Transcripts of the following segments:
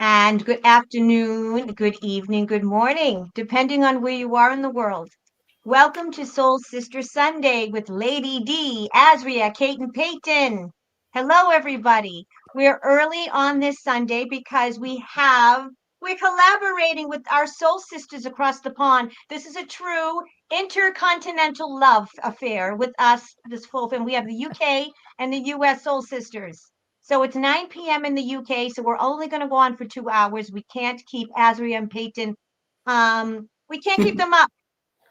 And good afternoon, good evening, good morning, depending on where you are in the world. Welcome to Soul Sister Sunday with Lady D, Asria, Kate, and Peyton. Hello, everybody. We're early on this Sunday because we're collaborating with our soul sisters across the pond. This is a true intercontinental love affair with us, this full family. We have the UK and the US soul sisters. So it's 9 p.m. in the UK, so we're only going to go on for 2 hours. We can't keep Azria and Peyton. We can't keep them up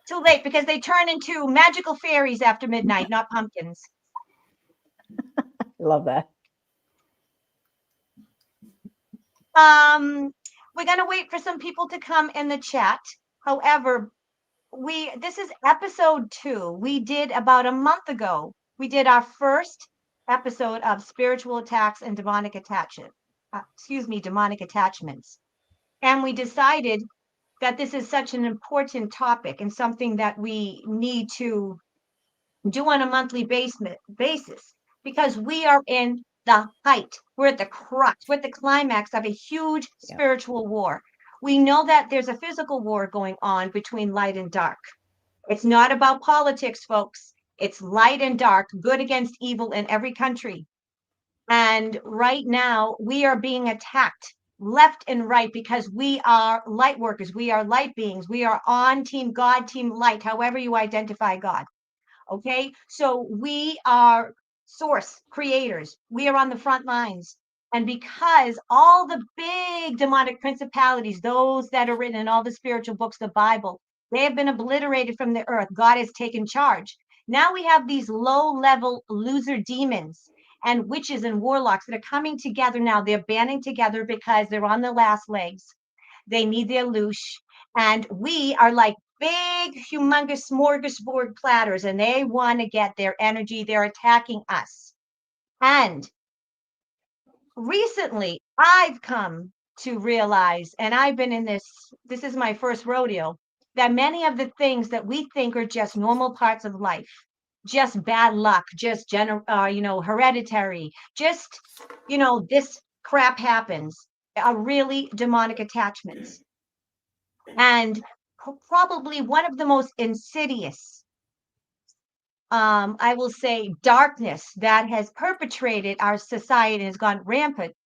too late because they turn into magical fairies after midnight, not pumpkins. Love that. We're going to wait for some people to come in the chat. However, this is episode 2. We did about a month ago. We did our first episode of spiritual attacks and demonic attachment. Demonic attachments. And we decided that this is such an important topic and something that we need to do on a monthly basis because we are in the height. We're at the crux, we're at the climax of a huge spiritual war. We know that there's a physical war going on between light and dark. It's not about politics, folks. It's light and dark, good against evil in every country. And right now, we are being attacked left and right because we are light workers. We are light beings. We are on Team God, Team Light, however you identify God. Okay. So we are source creators. We are on the front lines. And because all the big demonic principalities, those that are written in all the spiritual books, the Bible, they have been obliterated from the earth. God has taken charge. Now we have these low-level loser demons and witches and warlocks that are coming together now. They're banding together because they're on the last legs. They need their loosh. And we are like big, humongous smorgasbord platters, and they want to get their energy. They're attacking us. And recently, I've come to realize, and I've been in this is my first rodeo, that many of the things that we think are just normal parts of life, just bad luck, just hereditary, just this crap happens, are really demonic attachments. And probably one of the most insidious, I will say, darkness that has perpetrated our society and has gone rampant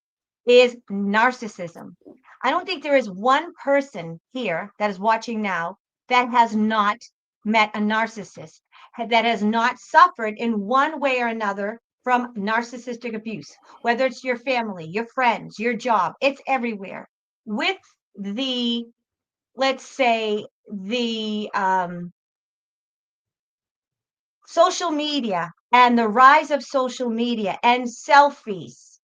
is narcissism. I don't think there is one person here that is watching now that has not met a narcissist, that has not suffered in one way or another from narcissistic abuse, whether it's your family, your friends, your job, it's everywhere. With the, let's say, the social media and the rise of social media and selfies,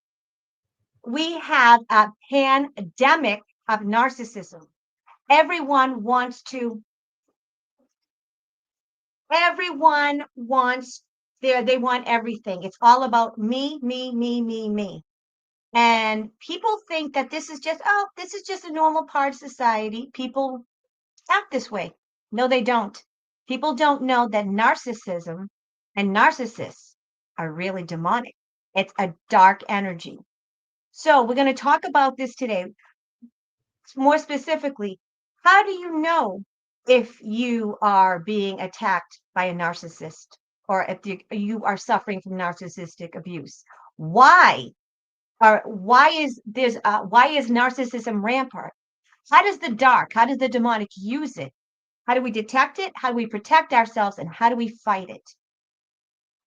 we have a pandemic of narcissism. Everyone wants they want everything. It's all about me, me, me, me, me. And people think that this is just a normal part of society. People act this way. No, they don't. People don't know that narcissism and narcissists are really demonic. It's a dark energy. So we're going to talk about this today. More specifically, how do you know if you are being attacked by a narcissist or if you are suffering from narcissistic abuse? Why is narcissism rampant? How does the demonic use it? How do we detect it? How do we protect ourselves? And how do we fight it?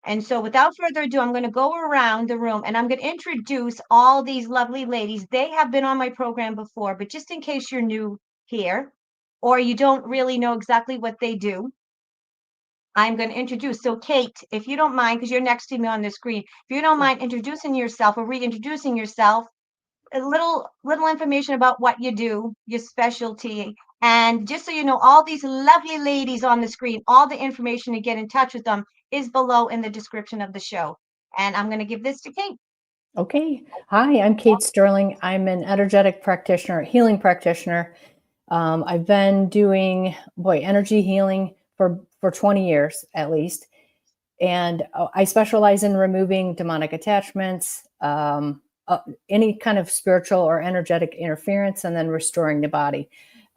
And so without further ado, I'm going to go around the room and I'm going to introduce all these lovely ladies. They have been on my program before, but just in case you're new here or you don't really know exactly what they do, I'm going to introduce. So Kate, if you don't mind, because you're next to me on the screen, if you don't mind introducing yourself or reintroducing yourself, a little information about what you do, your specialty, and just so you know, all these lovely ladies on the screen, all the information to get in touch with them is below in the description of the show. And I'm going to give this to Kate. Okay. Hi, I'm Kate Sterling. I'm an energetic practitioner, healing practitioner. I've been doing, energy healing for 20 years at least. And I specialize in removing demonic attachments, any kind of spiritual or energetic interference, and then restoring the body.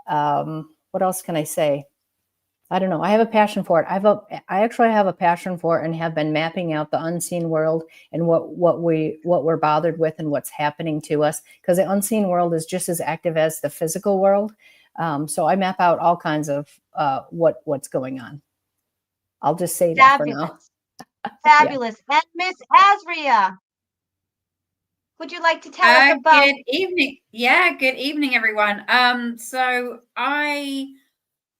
What else can I say? I don't know. I have a passion for it. I actually have a passion for it and have been mapping out the unseen world and what we're bothered with and what's happening to us, because the unseen world is just as active as the physical world. So I map out all kinds of what's going on. I'll just say that for now. Fabulous. Yeah. And Miss Asria, would you like to tell us about? Good evening. Yeah, good evening, everyone.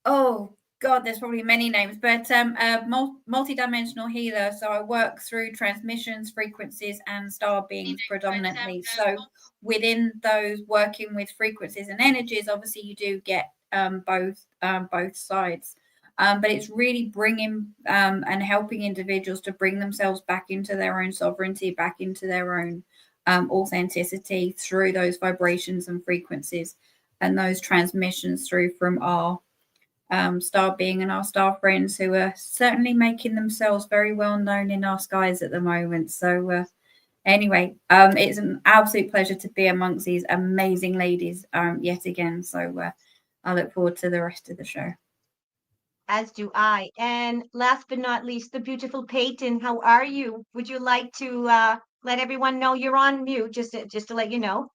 Oh God, there's probably many names, but a multidimensional healer. So I work through transmissions, frequencies, and star beings predominantly. So within those, working with frequencies and energies, obviously you do get both sides. But it's really bringing and helping individuals to bring themselves back into their own sovereignty, back into their own authenticity through those vibrations and frequencies and those transmissions through from our star being and our star friends, who are certainly making themselves very well known in our skies at the moment. So anyway, it's an absolute pleasure to be amongst these amazing ladies yet again. So I look forward to the rest of the show. As do I. And last but not least, the beautiful Peyton. How are you? Would you like to let everyone know you're on mute, just to let you know?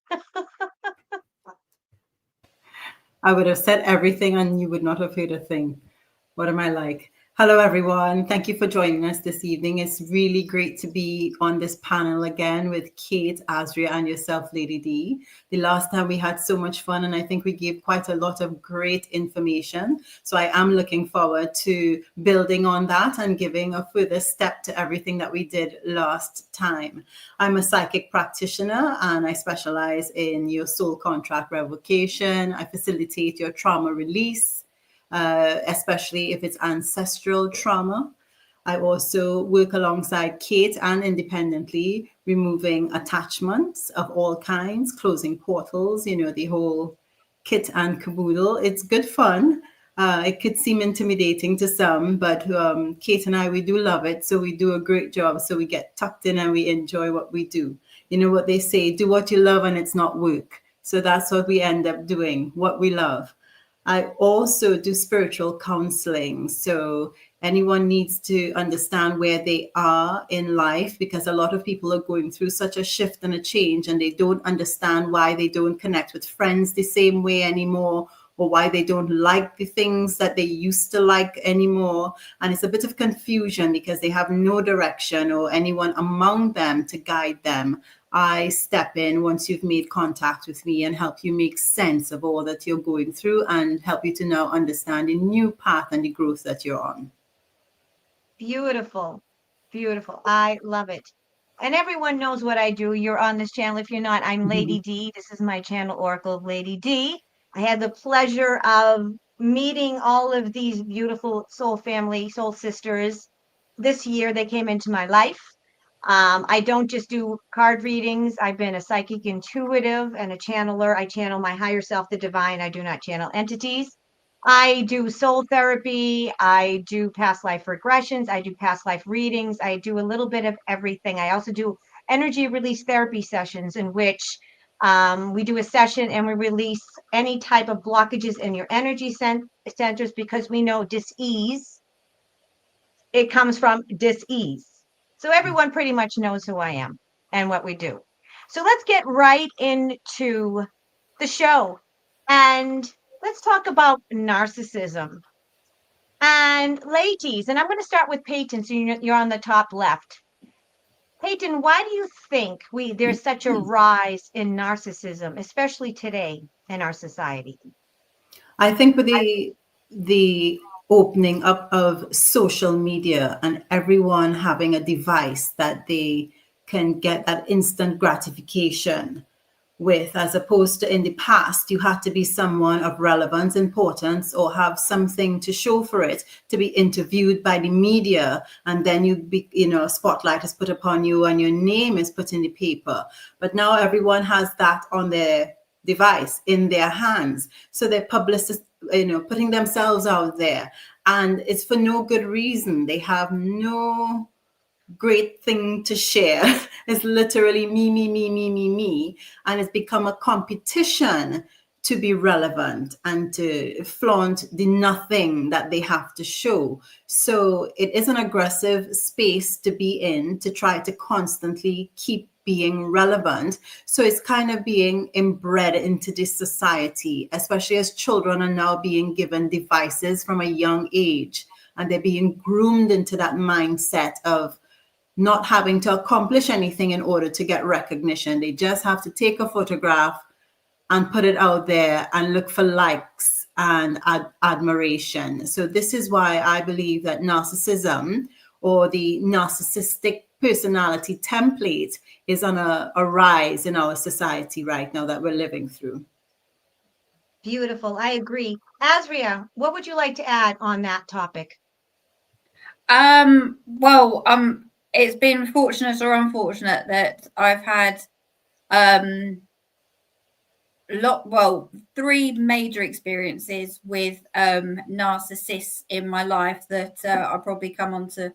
I would have said everything and you would not have heard a thing. What am I like? Hello, everyone. Thank you for joining us this evening. It's really great to be on this panel again with Kate, Asria, and yourself, Lady D. The last time we had so much fun, and I think we gave quite a lot of great information. So I am looking forward to building on that and giving a further step to everything that we did last time. I'm a psychic practitioner, and I specialize in your soul contract revocation. I facilitate your trauma release, especially if it's ancestral trauma. I also work alongside Kate and independently, removing attachments of all kinds, closing portals, the whole kit and caboodle. It's good fun. It could seem intimidating to some, but Kate and I, we do love it. So we do a great job. So we get tucked in and we enjoy what we do. You know what they say, do what you love and it's not work. So that's what we end up doing, what we love. I also do spiritual counseling. So anyone needs to understand where they are in life, because a lot of people are going through such a shift and a change, and they don't understand why they don't connect with friends the same way anymore, or why they don't like the things that they used to like anymore. And it's a bit of confusion because they have no direction or anyone among them to guide them. I step in once you've made contact with me and help you make sense of all that you're going through and help you to now understand a new path and the growth that you're on. Beautiful. Beautiful. I love it. And everyone knows what I do. You're on this channel. If you're not, I'm Lady D. This is my channel, Oracle of Lady D. I had the pleasure of meeting all of these beautiful soul family, soul sisters. This year, they came into my life. I don't just do card readings. I've been a psychic intuitive and a channeler. I channel my higher self, the divine. I do not channel entities. I do soul therapy. I do past life regressions. I do past life readings. I do a little bit of everything. I also do energy release therapy sessions in which we do a session and we release any type of blockages in your energy centers, because we know dis-ease, it comes from dis-ease. So everyone pretty much knows who I am and what we do. So let's get right into the show. And let's talk about narcissism. And ladies, and I'm going to start with Peyton, so you're on the top left. Peyton, why do you think there's such a rise in narcissism, especially today in our society? I think with the opening up of social media and everyone having a device that they can get that instant gratification with, as opposed to in the past, you had to be someone of relevance, importance, or have something to show for it to be interviewed by the media, and then a spotlight is put upon you and your name is put in the paper. But now everyone has that on their device in their hands, so they're putting themselves out there, and it's for no good reason. They have no great thing to share. It's literally me, me, me, me, me, me. And it's become a competition to be relevant and to flaunt the nothing that they have to show. So it is an aggressive space to be in, to try to constantly keep being relevant. So it's kind of being inbred into this society, especially as children are now being given devices from a young age, and they're being groomed into that mindset of not having to accomplish anything in order to get recognition. They just have to take a photograph and put it out there and look for likes and admiration. So this is why I believe that narcissism, or the narcissistic personality template, is on a rise in our society right now that we're living through. Beautiful. I agree. Asria, what would you like to add on that topic? Well, it's been fortunate or unfortunate that I've had three major experiences with narcissists in my life that I'll probably come on to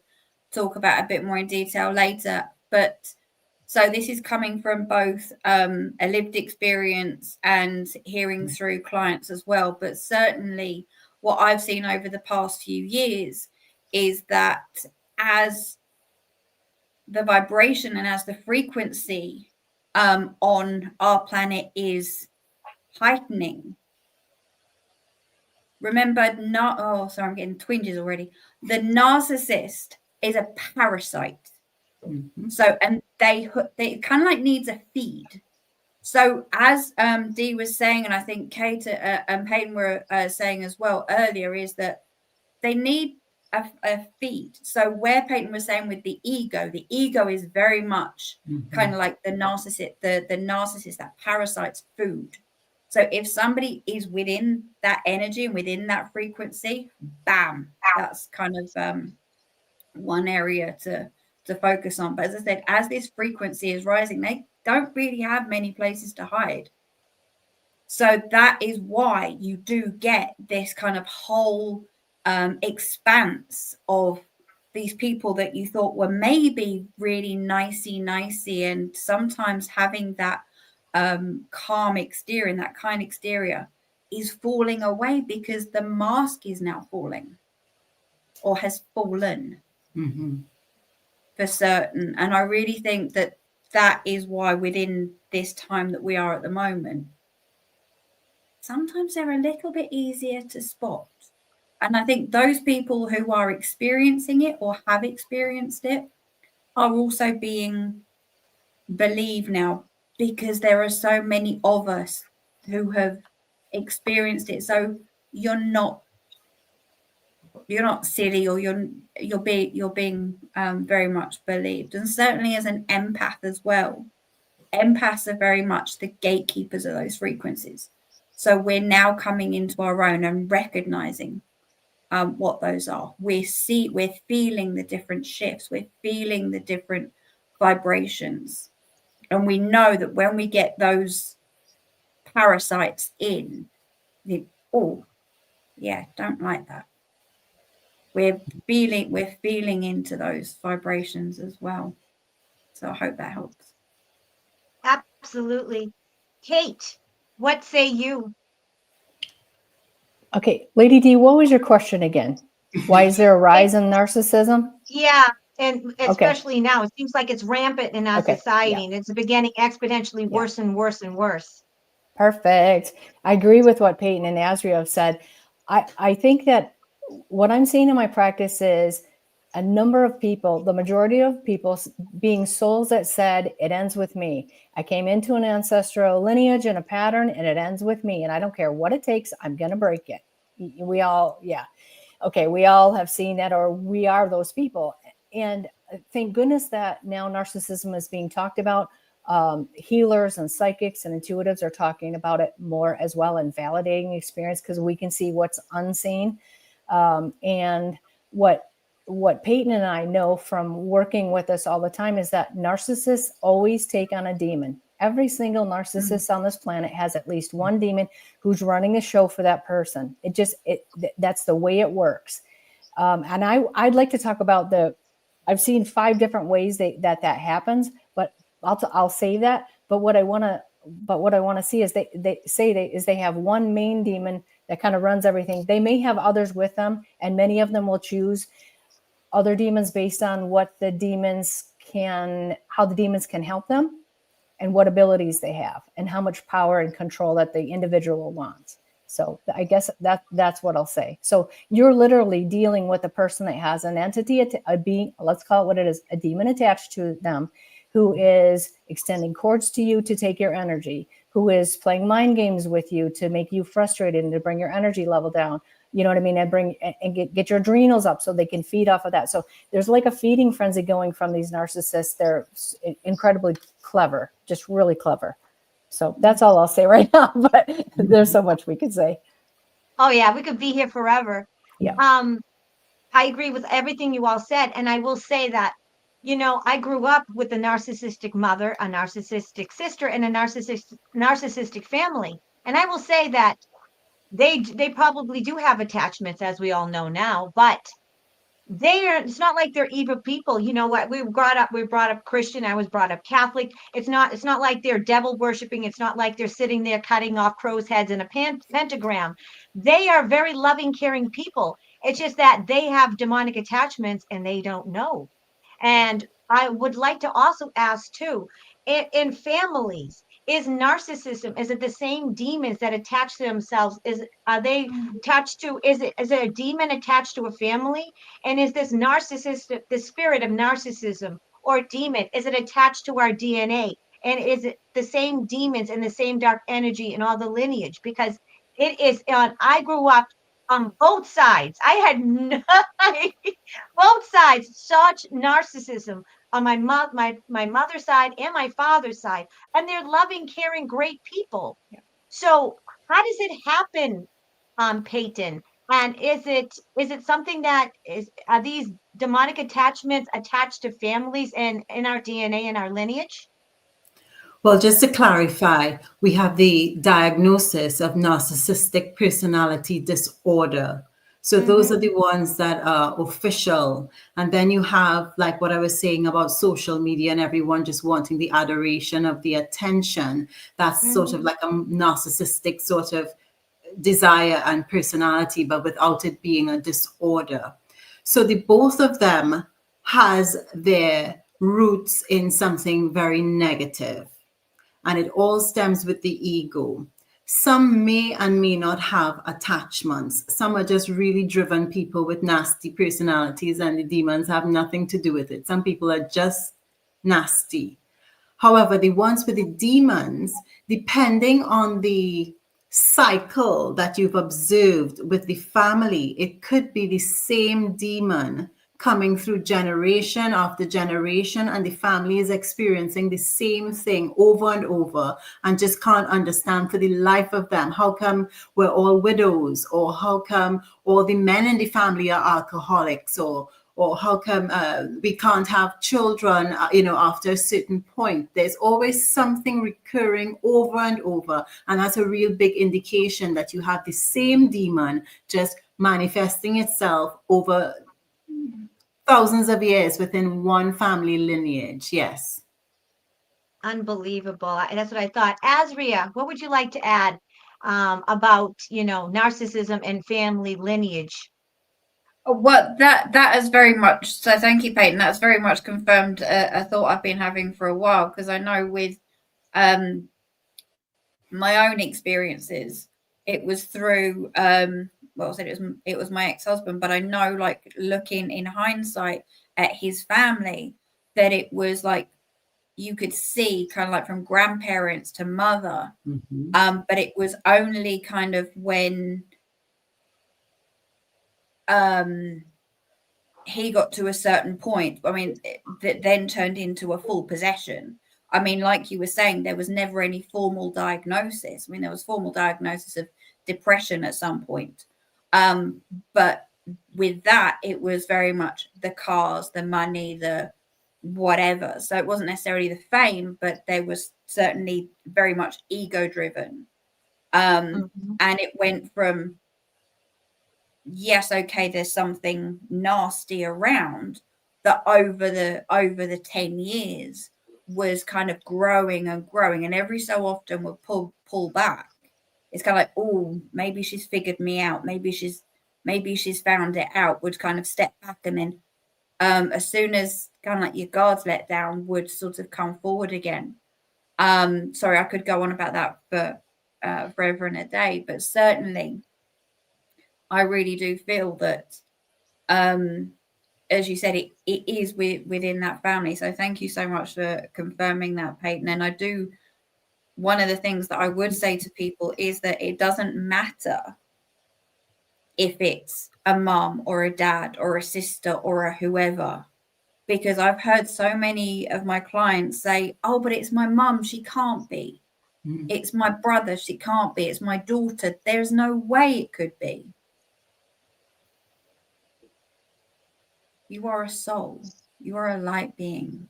talk about a bit more in detail later. But so this is coming from both a lived experience and hearing through clients as well. But certainly what I've seen over the past few years is that as the vibration and as the frequency on our planet is heightening. Remember, I'm getting twinges already. The narcissist is a parasite. Mm-hmm. So, and they kind of like needs a feed. So as Dee was saying, and I think Kate and Peyton were saying as well earlier, is that they need a feed. So where Peyton was saying with the ego is very much kind of like the narcissist, the narcissist, that parasite's food. So if somebody is within that energy and within that frequency, bam, that's kind of one area to focus on. But as I said, as this frequency is rising, they don't really have many places to hide. So that is why you do get this kind of whole expanse of these people that you thought were maybe really nicey, and sometimes having that calm exterior and that kind exterior is falling away because the mask is now falling or has fallen for certain. And I really think that that is why within this time that we are at the moment, sometimes they're a little bit easier to spot. And I think those people who are experiencing it or have experienced it are also being believed now, because there are so many of us who have experienced it. So you're not silly, or you're being very much believed. And certainly as an empath as well, empaths are very much the gatekeepers of those frequencies. So we're now coming into our own and recognizing what those are. We're feeling the different shifts. We're feeling the different vibrations. And we know that when we get those parasites in, don't like that. We're feeling into those vibrations as well. So I hope that helps. Absolutely. Kate, what say you? Okay, Lady D, what was your question again? Why is there a rise in narcissism? Yeah, and especially now, it seems like it's rampant in our society, and it's beginning exponentially worse and worse and worse. Perfect. I agree with what Peyton and Asria have said. I think that what I'm seeing in my practice is a number of people, the majority of people being souls that said, it ends with me. I came into an ancestral lineage and a pattern, and it ends with me. And I don't care what it takes. I'm going to break it. We all have seen that, or we are those people. And thank goodness that now narcissism is being talked about. Healers and psychics and intuitives are talking about it more as well, and validating experience, because we can see what's unseen. And what Peyton and I know from working with us all the time is that narcissists always take on a demon. Every single narcissist on this planet has at least one demon who's running the show for that person. That's the way it works. And I'd like to talk about I've seen 5 different ways that happens, but I'll save that. But what I want to see is they have one main demon that kind of runs everything. They may have others with them, and many of them will choose other demons based on how the demons can help them, and what abilities they have, and how much power and control that the individual wants. So I guess that's what I'll say. So you're literally dealing with a person that has an entity, a being, let's call it what it is, a demon attached to them, who is extending cords to you to take your energy, who is playing mind games with you to make you frustrated and to bring your energy level down. You know what I mean? And get your adrenals up so they can feed off of that. So there's like a feeding frenzy going from these narcissists. They're incredibly clever, just really clever. So that's all I'll say right now, but there's so much we could say. Oh yeah, we could be here forever. Yeah. I agree with everything you all said. And I will say that, I grew up with a narcissistic mother, a narcissistic sister, and a narcissistic family. And I will say that they probably do have attachments, as we all know now, but it's not like they're evil people. You know what? We brought up Christian. I was brought up Catholic. It's not like they're devil worshiping. It's not like they're sitting there cutting off crows' heads in a pentagram. They are very loving, caring people. It's just that they have demonic attachments and they don't know. And I would like to also ask too, in families, is it the same demons that attach to themselves? Are they attached to, is it a demon attached to a family? And is this the spirit of narcissism or demon, is it attached to our DNA? And is it the same demons and the same dark energy in all the lineage? Because it is I grew up on both sides. I had both sides, such narcissism on my mother's side and my father's side, and they're loving, caring, great people. Yeah. So how does it happen, Peyton? And is it something that are these demonic attachments attached to families and in our DNA and our lineage? Well, just to clarify, we have the diagnosis of narcissistic personality disorder. So those are the ones that are official. And then you have, like what I was saying about social media and everyone just wanting the adoration of the attention. That's sort of like a narcissistic sort of desire and personality, but without it being a disorder. So the both of them has their roots in something very negative. And it all stems with the ego. Some may and may not have attachments. Some are just really driven people with nasty personalities, and the demons have nothing to do with it. Some people are just nasty. However, the ones with the demons, depending on the cycle that you've observed with the family, it could be the same demon coming through generation after generation, and the family is experiencing the same thing over and over and just can't understand for the life of them how come we're all widows, or how come all the men in the family are alcoholics, or how come we can't have children, after a certain point. There's always something recurring over and over, and that's a real big indication that you have the same demon just manifesting itself over thousands of years within one family lineage. Yes. Unbelievable. That's what I thought. Asria, what would you like to add about, narcissism and family lineage? Well, that is very much so. Thank you, Peyton. That's very much confirmed a thought I've been having for a while, because I know with my own experiences, it was through it was my ex-husband, but I know, like, looking in hindsight at his family, that it was like you could see kind of like from grandparents to mother, but it was only kind of when he got to a certain point, that then turned into a full possession. Like you were saying, there was never any formal diagnosis. There was formal diagnosis of depression at some point. But with that, it was very much the cars, the money, the whatever. So it wasn't necessarily the fame, but there was certainly very much ego driven. And it went from, yes, okay, there's something nasty around, that over the 10 years was kind of growing and growing, and every so often would pull back. It's kind of like, oh, maybe she's figured me out, maybe she's found it out, would kind of step back, and then as soon as kind of like your guards let down, would sort of come forward again. Sorry, I could go on about that for forever and a day, but certainly I really do feel that, as you said, it is within that family. So thank you so much for confirming that, Peyton. And I do, one of the things that I would say to people is that it doesn't matter if it's a mom or a dad or a sister or a whoever, because I've heard so many of my clients say, oh, but it's my mum, she can't be. It's my brother, she can't be. It's my daughter, there's no way it could be. You are a soul. You are a light being.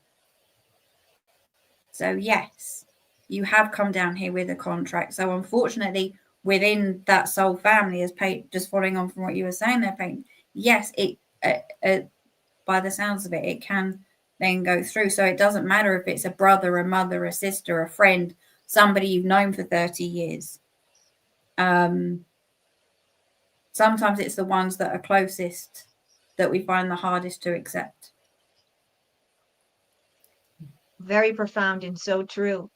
So yes, you have come down here with a contract. So unfortunately, within that soul family, as Peyton, just following on from what you were saying there, Peyton, yes, it by the sounds of it, it can then go through. So it doesn't matter if it's a brother, a mother, a sister, a friend, somebody you've known for 30 years. Sometimes it's the ones that are closest that we find the hardest to accept. Very profound and so true.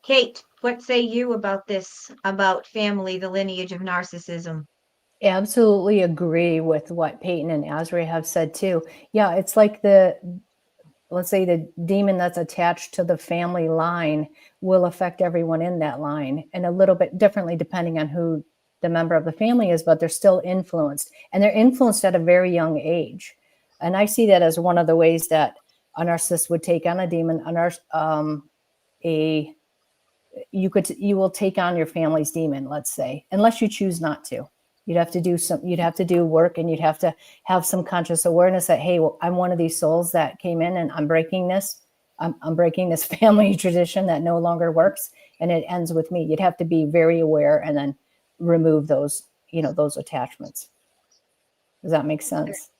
Kate, what say you about this, about family, the lineage of narcissism? Absolutely agree with what Peyton and Asria have said too. Yeah, it's like let's say the demon that's attached to the family line will affect everyone in that line, and a little bit differently depending on who the member of the family is, but they're still influenced, and they're influenced at a very young age. And I see that as one of the ways that a narcissist would take on a demon. You will take on your family's demon, let's say, unless you choose not to. You'd have to do work, and you'd have to have some conscious awareness that, hey, well, I'm one of these souls that came in and I'm breaking this. I'm breaking this family tradition that no longer works, and it ends with me. You'd have to be very aware and then remove those attachments. Does that make sense?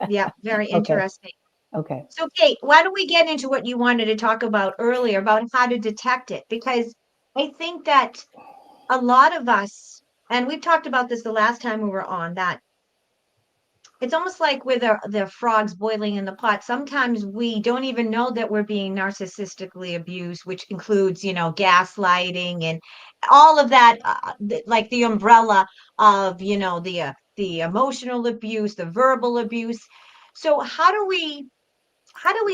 Yeah, very Okay. interesting. Okay. So Kate, why don't we get into what you wanted to talk about earlier about how to detect it? Because I think that a lot of us, and we've talked about this the last time we were on, that it's almost like with the frogs boiling in the pot. Sometimes we don't even know that we're being narcissistically abused, which includes, gaslighting and all of that, like the umbrella of, the emotional abuse, the verbal abuse. So how do we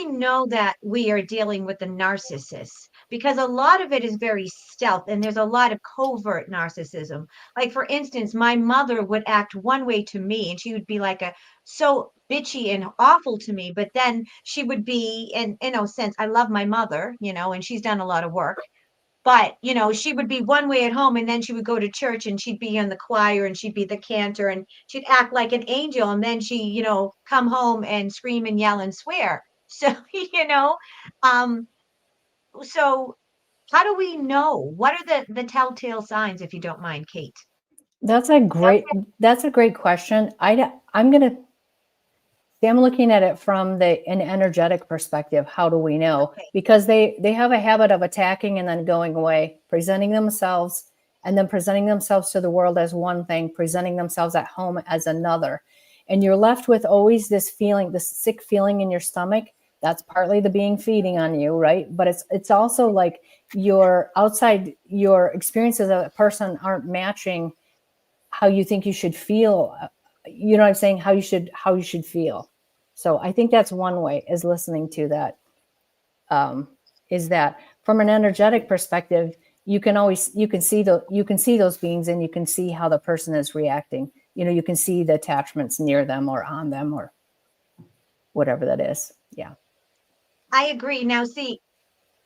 know that we are dealing with the narcissist? Because a lot of it is very stealth, and there's a lot of covert narcissism. Like, for instance, my mother would act one way to me, and she would be like so bitchy and awful to me. But then she would be, in no sense, I love my mother, and she's done a lot of work. But, she would be one way at home, and then she would go to church and she'd be in the choir and she'd be the cantor and she'd act like an angel. And then she, come home and scream and yell and swear. So, um, so how do we know? What are the telltale signs, if you don't mind, Kate? That's a great question. I'm looking at it from an energetic perspective. How do we know? Okay. Because they have a habit of attacking and then going away, presenting themselves to the world as one thing, presenting themselves at home as another. And you're left with always this feeling, this sick feeling in your stomach. That's partly the being feeding on you, right? But it's also like your experiences of a person aren't matching how you think you should feel. You know what I'm saying? How you should feel. So I think that's one way, is listening to that. Is that from an energetic perspective, you can see those beings, and you can see how the person is reacting. You can see the attachments near them or on them or whatever that is. Yeah. I agree. Now, see,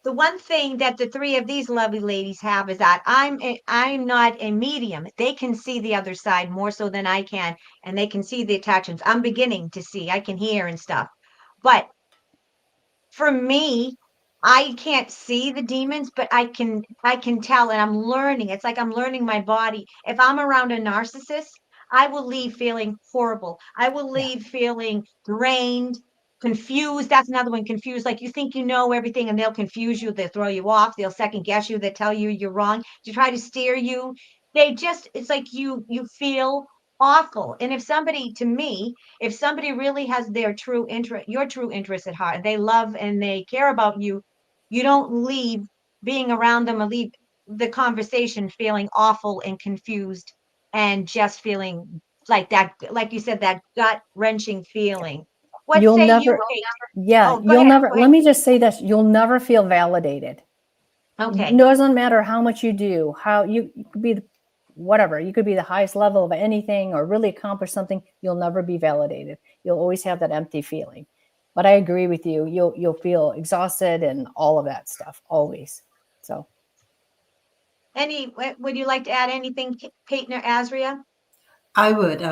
the one thing that the three of these lovely ladies have is that I'm not a medium. They can see the other side more so than I can, and they can see the attachments. I'm beginning to see. I can hear and stuff. But for me, I can't see the demons, but I can tell, and I'm learning. It's like I'm learning my body. If I'm around a narcissist, I will leave feeling horrible. I will leave feeling drained, confused. That's another one. Confused. Like you think you know everything and they'll confuse you. They'll throw you off. They'll second guess you. They tell you you're wrong to try to steer you. It's like you feel awful. And if somebody, to me, if somebody really has their true interest, your true interest at heart, and they love and they care about you, you don't leave being around them or leave the conversation feeling awful and confused and just feeling like that, like you said, that gut wrenching feeling. What You'll say you, never, Kate? yeah, Oh, go you'll ahead. never, Go let ahead. me just say this, you'll never feel validated. Okay. It doesn't matter how much you do, how you could be whatever, you could be the highest level of anything or really accomplish something, you'll never be validated. You'll always have that empty feeling. But I agree with you. You'll feel exhausted and all of that stuff always. So Would you like to add anything, Peyton or Asria? I would.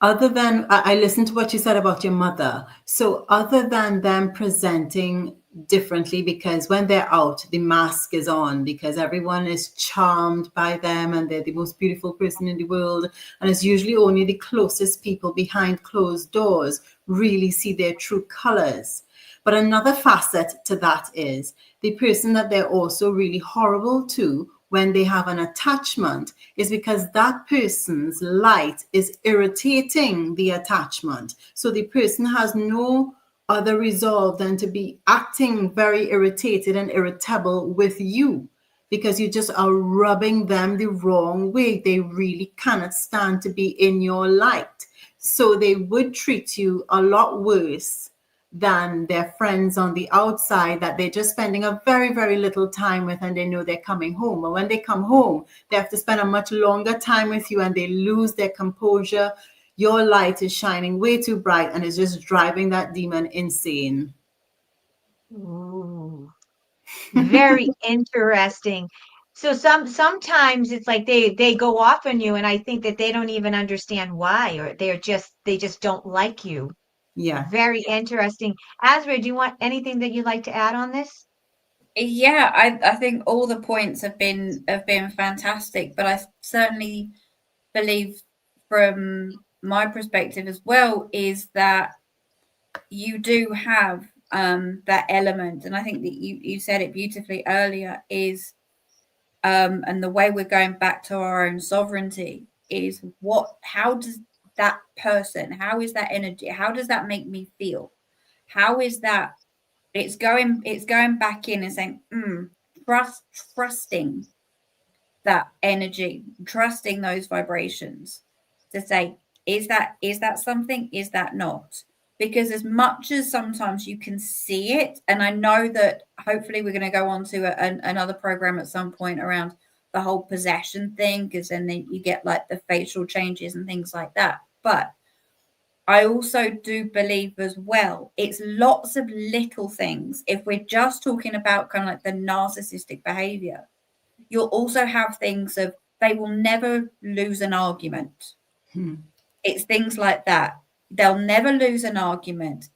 Other than I listened to what you said about your mother. So other than them presenting differently, because when they're out, the mask is on because everyone is charmed by them and they're the most beautiful person in the world. And it's usually only the closest people behind closed doors really see their true colors. But another facet to that is the person that they're also really horrible to when they have an attachment is because that person's light is irritating the attachment. So the person has no other resolve than to be acting very irritated and irritable with you because you just are rubbing them the wrong way. They really cannot stand to be in your light. So they would treat you a lot worse than their friends on the outside that they're just spending a very, very little time with and they know they're coming home. But when they come home, they have to spend a much longer time with you and they lose their composure. Your light is shining way too bright and it's just driving that demon insane. Ooh, very interesting. So sometimes it's like they go off on you, and I think that they don't even understand why, or they just don't like you. Yeah. Very interesting. Asra, do you want anything that you'd like to add on this? Yeah, I think all the points have been fantastic, but I certainly believe from my perspective as well is that you do have that element, and I think that you said it beautifully earlier, is and the way we're going back to our own sovereignty is how does that person, how is that energy, how does that make me feel, how is that it's going back in and saying trusting that energy, trusting those vibrations to say, is that something, is that not? Because as much as sometimes you can see it, and I know that hopefully we're going to go on to another program at some point around the whole possession thing, because then you get like the facial changes and things like that. But I also do believe as well, it's lots of little things. If we're just talking about kind of like the narcissistic behavior, you'll also have things of they will never lose an argument. It's things like that. They'll never lose an argument.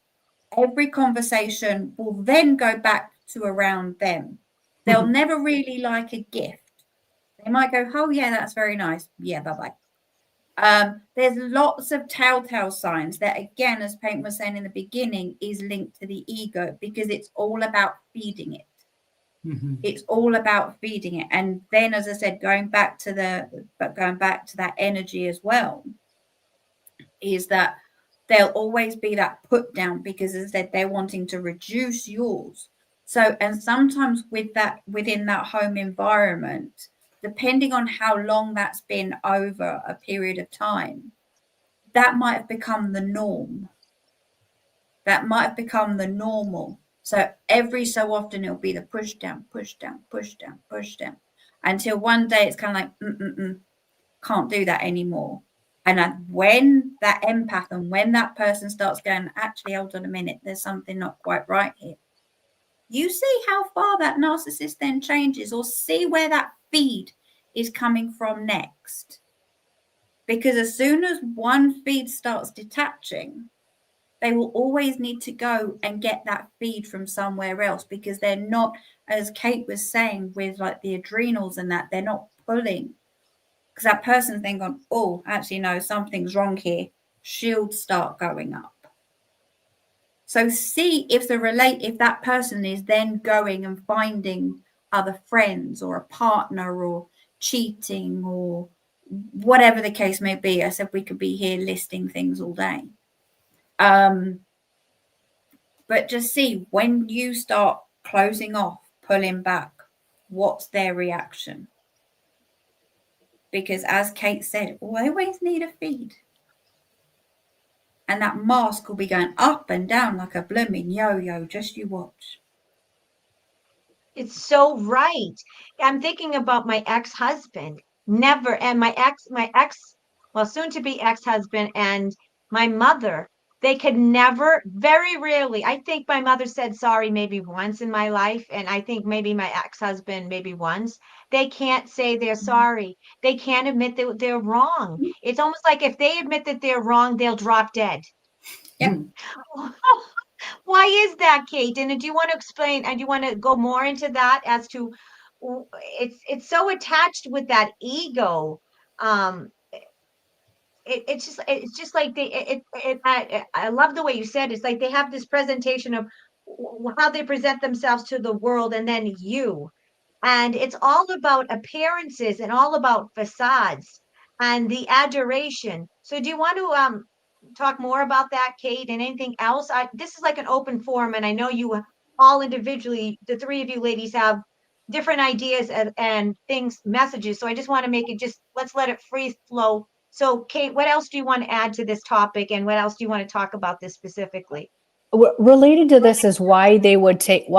Every conversation will then go back to around them. They'll never really like a gift. They might go, oh, yeah, that's very nice. Yeah, bye-bye. There's lots of telltale signs that, again, as Peyton was saying in the beginning, is linked to the ego because it's all about feeding it. It's all about feeding it. And then, as I said, going back to that energy as well, is that there'll always be that put down because, as I said, they're wanting to reduce yours. So, and sometimes within that home environment, depending on how long that's been over a period of time, that might have become the norm. That might have become the normal. So every so often it'll be the push down, push down, push down, push down, until one day it's kind of like, can't do that anymore. And when that empath and when that person starts going, actually, hold on a minute, there's something not quite right here. You see how far that narcissist then changes, or see where that feed is coming from next. Because as soon as one feed starts detaching, they will always need to go and get that feed from somewhere else because they're not, as Kate was saying, with like the adrenals and that, they're not pulling. Because that person's then gone, oh, actually, no, something's wrong here. Shields start going up. So see if if that person is then going and finding other friends or a partner or cheating or whatever the case may be. I said we could be here listing things all day. But just see when you start closing off, pulling back, what's their reaction? Because as Kate said, we always need a feed. And that mask will be going up and down like a blooming yo-yo. Just you watch. It's so right. I'm thinking about my ex-husband. Never, and my ex, well, soon to be ex-husband and my mother, they could never, very rarely. I think my mother said sorry maybe once in my life, and I think maybe my ex-husband maybe once. They can't say they're sorry. They can't admit that they're wrong. It's almost like if they admit that they're wrong, they'll drop dead. Yeah. Why is that, Kate? And do you want to explain, and do you want to go more into that as to it's so attached with that ego. It's just like I love the way you said it. It's like they have this presentation of how they present themselves to the world, and then you. And it's all about appearances and all about facades and the adoration. So do you want to talk more about that, Kate, and anything else? This is like an open forum, and I know you all individually, the three of you ladies, have different ideas and things, messages. So I just want to make it let's let it free flow. So, Kate, what else do you want to add to this topic, and what else do you want to talk about this specifically? Related to this is why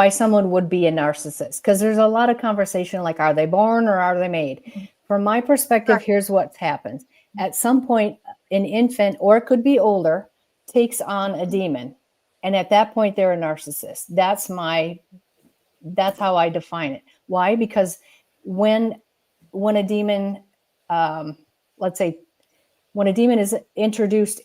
someone would be a narcissist, because there's a lot of conversation like, are they born or are they made? From my perspective, here's what happens. At some point, an infant, or it could be older, takes on a demon, and at that point they're a narcissist. That's how I define it. Why? Because when a demon, let's say when a demon is introduced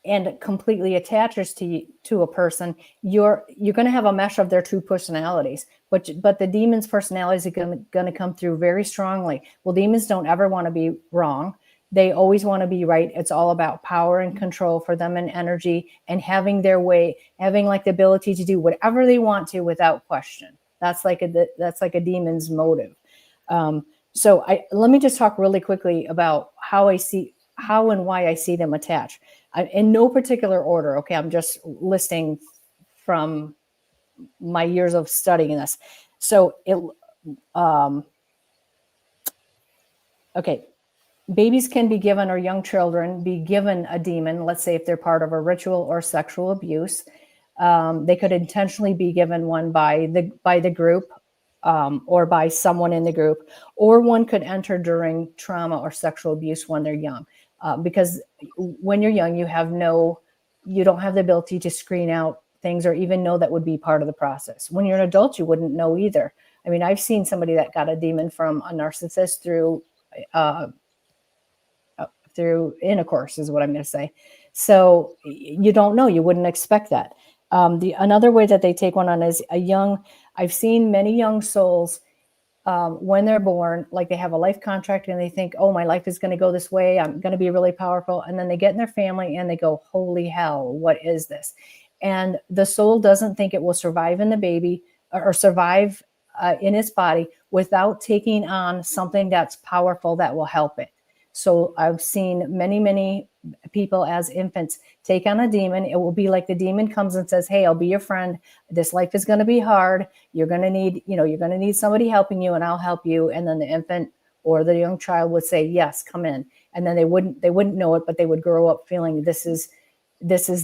and completely attaches to a person, you're going to have a mesh of their two personalities, but the demon's personality is going to come through very strongly. Well, demons don't ever want to be wrong. They always want to be right. It's all about power and control for them, and energy, and having their way, having like the ability to do whatever they want to without question. That's like a demon's motive. So let me just talk really quickly about how and why I see them attached. In no particular order. Okay, I'm just listing from my years of studying this. So okay, babies can be given, or young children be given a demon. Let's say if they're part of a ritual or sexual abuse, they could intentionally be given one by the group, or by someone in the group, or one could enter during trauma or sexual abuse when they're young. Because when you're young, you don't have the ability to screen out things or even know that would be part of the process. When you're an adult, you wouldn't know either. I mean, I've seen somebody that got a demon from a narcissist through intercourse, is what I'm going to say. So you don't know, you wouldn't expect that. Another way that they take one on is I've seen many young souls, when they're born, like they have a life contract and they think, oh, my life is going to go this way. I'm going to be really powerful. And then they get in their family and they go, holy hell, what is this? And the soul doesn't think it will survive in the baby or survive in its body without taking on something that's powerful that will help it. So I've seen many, many people as infants take on a demon. It will be like the demon comes and says, hey, I'll be your friend. This life is going to be hard. You're going to need somebody helping you, and I'll help you. And then the infant or the young child would say, yes, come in. And then they wouldn't know it, but they would grow up feeling this is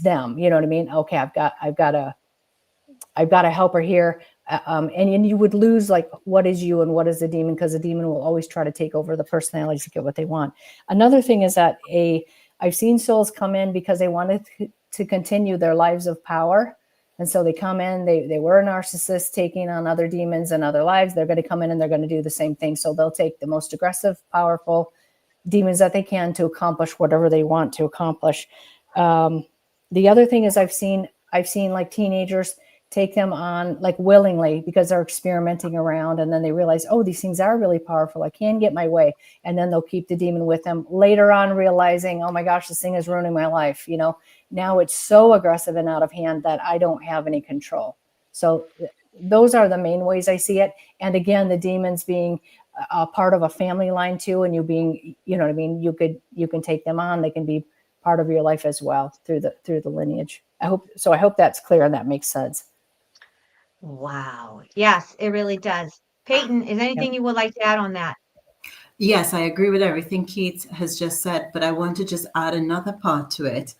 them. You know what I mean? Okay, I've got a helper here. And you would lose like, what is you and what is the demon? Because the demon will always try to take over the personalities to get what they want. Another thing is that I've seen souls come in because they wanted to continue their lives of power. And so they come in, they were a narcissist taking on other demons and other lives. They're going to come in and they're going to do the same thing. So they'll take the most aggressive, powerful demons that they can to accomplish whatever they want to accomplish. The other thing is I've seen like teenagers take them on like willingly because they're experimenting around, and then they realize, oh, these things are really powerful. I can get my way. And then they'll keep the demon with them later on, realizing, oh my gosh, this thing is ruining my life. You know, now it's so aggressive and out of hand that I don't have any control. So those are the main ways I see it. And again, the demons being a part of a family line too, and you being, you know what I mean, you can take them on. They can be part of your life as well through the lineage. I hope that's clear and that makes sense. Wow. Yes, it really does. Peyton, is anything you would like to add on that? Yes, I agree with everything Kate has just said, but I want to just add another part to it.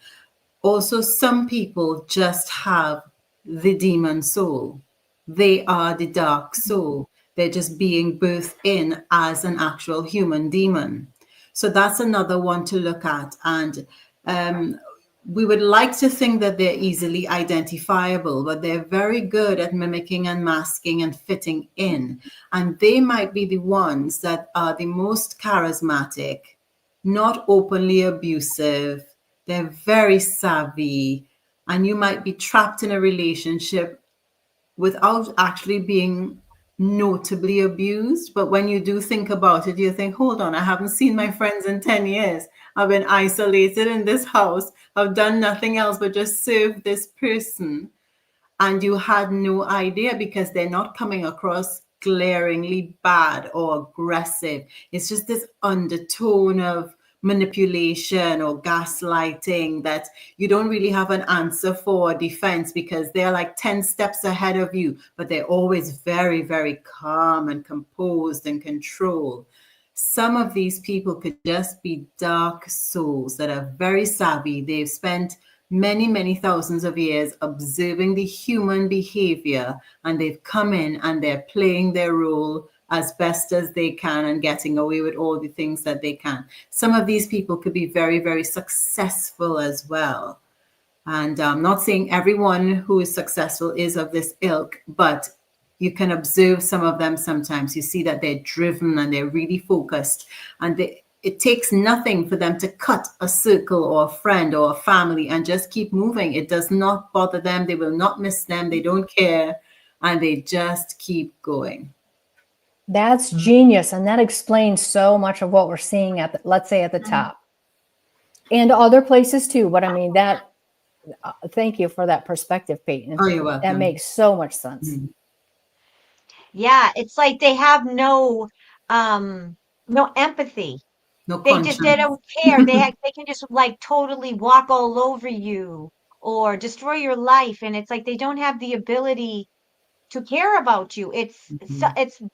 Also, some people just have the demon soul. They are the dark soul. They're just being birthed in as an actual human demon. So that's another one to look at. And we would like to think that they're easily identifiable, but they're very good at mimicking and masking and fitting in. And they might be the ones that are the most charismatic, not openly abusive. They're very savvy, and you might be trapped in a relationship without actually being notably abused. But when you do think about it, you think, hold on, I haven't seen my friends in 10 years. I've been isolated in this house. I've done nothing else but just serve this person. And you had no idea because they're not coming across glaringly bad or aggressive. It's just this undertone of manipulation or gaslighting that you don't really have an answer for defense because they're like 10 steps ahead of you, but they're always very, very calm and composed and controlled. Some of these people could just be dark souls that are very savvy. They've spent many, many thousands of years observing the human behavior, and they've come in and they're playing their role as best as they can and getting away with all the things that they can. Some of these people could be very, very successful as well. And I'm not saying everyone who is successful is of this ilk, but you can observe some of them sometimes. You see that they're driven and they're really focused, and it takes nothing for them to cut a circle or a friend or a family and just keep moving. It does not bother them. They will not miss them. They don't care. And they just keep going. That's genius. And that explains so much of what we're seeing let's say at the top and other places too. But I mean, thank you for that perspective, Peyton. Oh, you're welcome. That makes so much sense. Mm-hmm. Yeah, it's like they have no empathy. No They conscience. they don't care. They can just like totally walk all over you or destroy your life, and it's like they don't have the ability to care about you. It's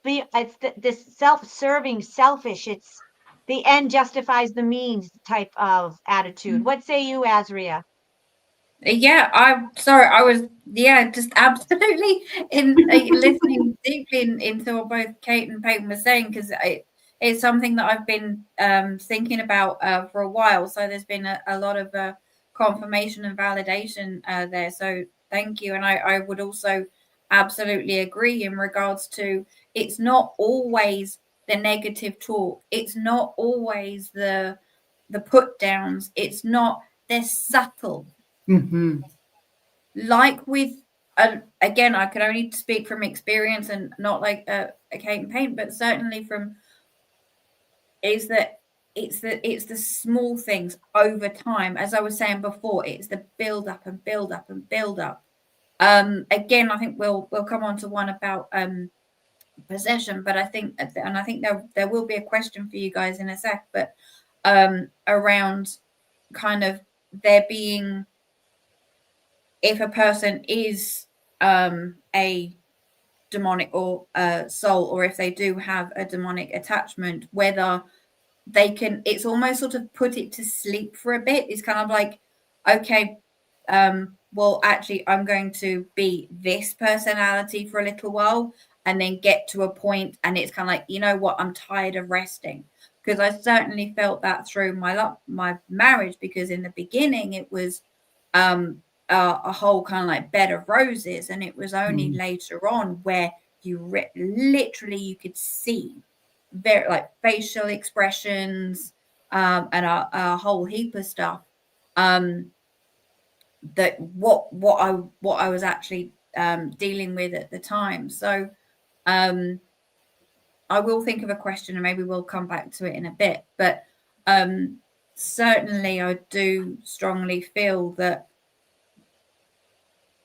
this self-serving, selfish. It's the end justifies the means type of attitude. What say you, Asria? Yeah, I'm sorry. I was just absolutely in listening deeply into what both Kate and Peyton were saying, because it's something that I've been thinking about for a while. So there's been a lot of confirmation and validation there. So thank you. And I would also absolutely agree in regards to it's not always the negative talk. It's not always the put downs. It's not, they're subtle. Mm-hmm. Like with again, I can only speak from experience and not like a Kate and Paint, but certainly from it's the small things over time. As I was saying before, it's the build up and build up and build up. Again, I think we'll come on to one about possession, but I think there will be a question for you guys in a sec, but around kind of there being, if a person is a demonic or soul, or if they do have a demonic attachment, whether they can, it's almost sort of put it to sleep for a bit. It's kind of like, okay, well, actually, I'm going to be this personality for a little while and then get to a point, and it's kind of like, you know what, I'm tired of resting. Because I certainly felt that through my marriage, because in the beginning it was a whole kind of like bed of roses, and it was only later on where you literally you could see very like facial expressions and a whole heap of stuff that what I was actually dealing with at the time. So I will think of a question and maybe we'll come back to it in a bit. But certainly I do strongly feel that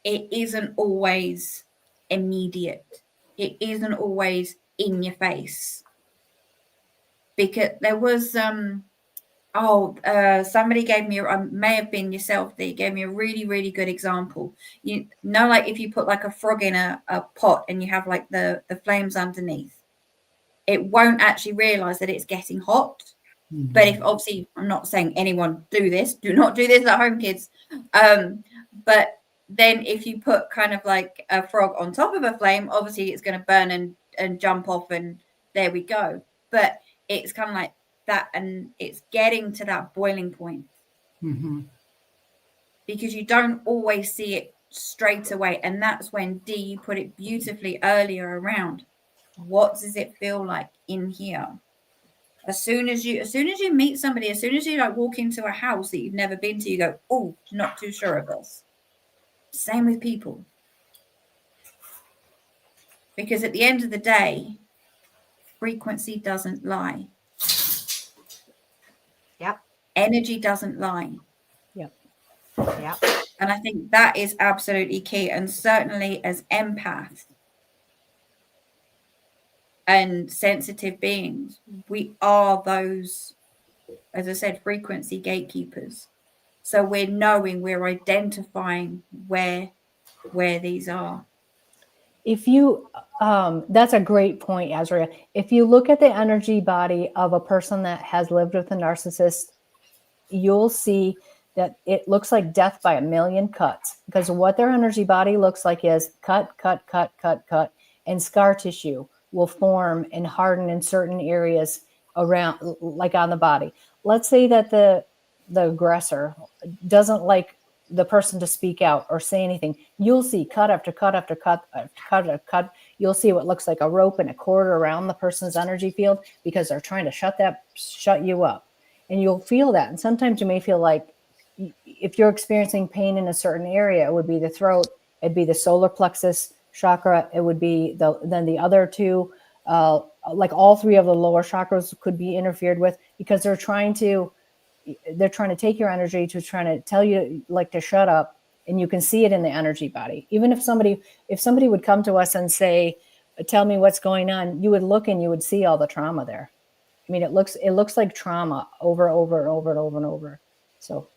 it isn't always immediate. It isn't always in your face. Because there was somebody gave me, may have been yourself, that gave me a really, really good example. You know, like if you put like a frog in a pot and you have like the flames underneath, it won't actually realize that it's getting hot. Mm-hmm. But if obviously, I'm not saying anyone do not do this at home, kids. But then if you put kind of like a frog on top of a flame, obviously it's going to burn and jump off, and there we go. But it's kind of like that, and it's getting to that boiling point. Mm-hmm. Because you don't always see it straight away. And that's when D, you put it beautifully earlier around. What does it feel like in here? As soon as you meet somebody, as soon as you like walk into a house that you've never been to, you go, oh, not too sure of this. Same with people. Because at the end of the day, frequency doesn't lie. Yep. Energy doesn't lie. Yep. Yep. And I think that is absolutely key. And certainly as empaths and sensitive beings, we are those, as I said, frequency gatekeepers. So we're identifying where these are. If you, that's a great point, Asria. If you look at the energy body of a person that has lived with a narcissist, you'll see that it looks like death by a million cuts, because what their energy body looks like is cut, and scar tissue will form and harden in certain areas around, like on the body. Let's say that the aggressor doesn't like the person to speak out or say anything. You'll see cut after cut after cut after cut after cut. You'll see what looks like a rope and a cord around the person's energy field, because they're trying to shut you up. And you'll feel that. And sometimes you may feel like, if you're experiencing pain in a certain area, it would be the throat, it'd be the solar plexus chakra, it would be then the other two, like all three of the lower chakras could be interfered with, because they're trying to take your energy, to trying to tell you like to shut up. And you can see it in the energy body. Even if somebody would come to us and say, tell me what's going on, you would look and you would see all the trauma there. I mean, it looks like trauma over and over. So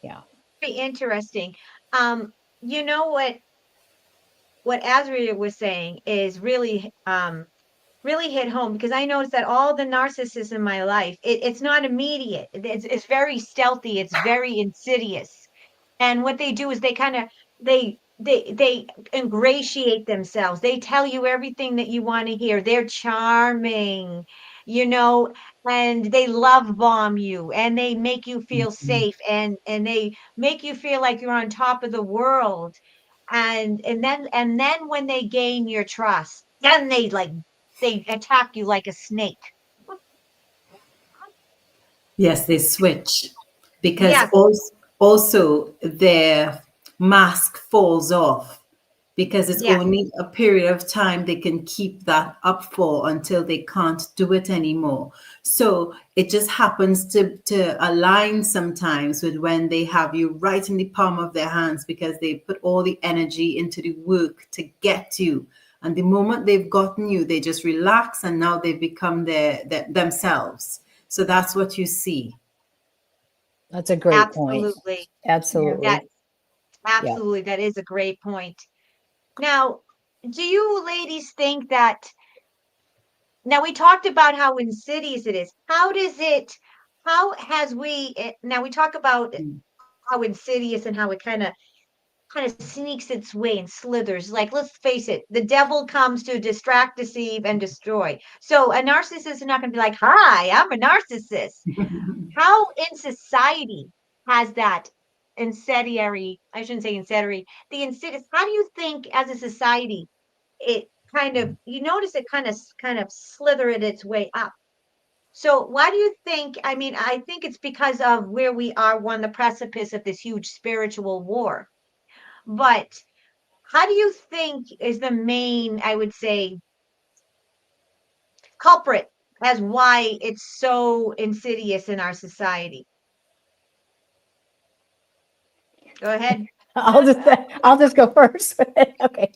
yeah. Very interesting. You know what Asria was saying is really hit home, because I noticed that all the narcissists in my life, it's not immediate. It's very stealthy. It's very insidious. And what they do is they kind of, they ingratiate themselves. They tell you everything that you want to hear. They're charming, and they love bomb you, and they make you feel safe, and they make you feel like you're on top of the world. And then when they gain your trust, then they attack you like a snake. Yes, they switch, because Yes. also their mask falls off, because it's Yes. only a period of time they can keep that up for, until they can't do it anymore. So it just happens to align sometimes with when they have you right in the palm of their hands, because they put all the energy into the work to get you. And the moment they've gotten you, they just relax, and now they've become themselves. So that's what you see. That's a great point. Absolutely. Absolutely. Yes. Absolutely. Yeah. That is a great point. Now, do you ladies think that, now we talked about how insidious it is. Now we talk about how insidious and how it kind of sneaks its way and slithers. Like, let's face it, the devil comes to distract, deceive, and destroy. So a narcissist is not going to be like, hi, I'm a narcissist. How in society has that incendiary, I shouldn't say incendiary, the insidious, how do you think as a society, it kind of, you notice it kind of slithered its way up? So why do you think, I mean, I think it's because of where we are on the precipice of this huge spiritual war. But how do you think is the main, I would say, culprit as why it's so insidious in our society? Go ahead. I'll just go first. Okay.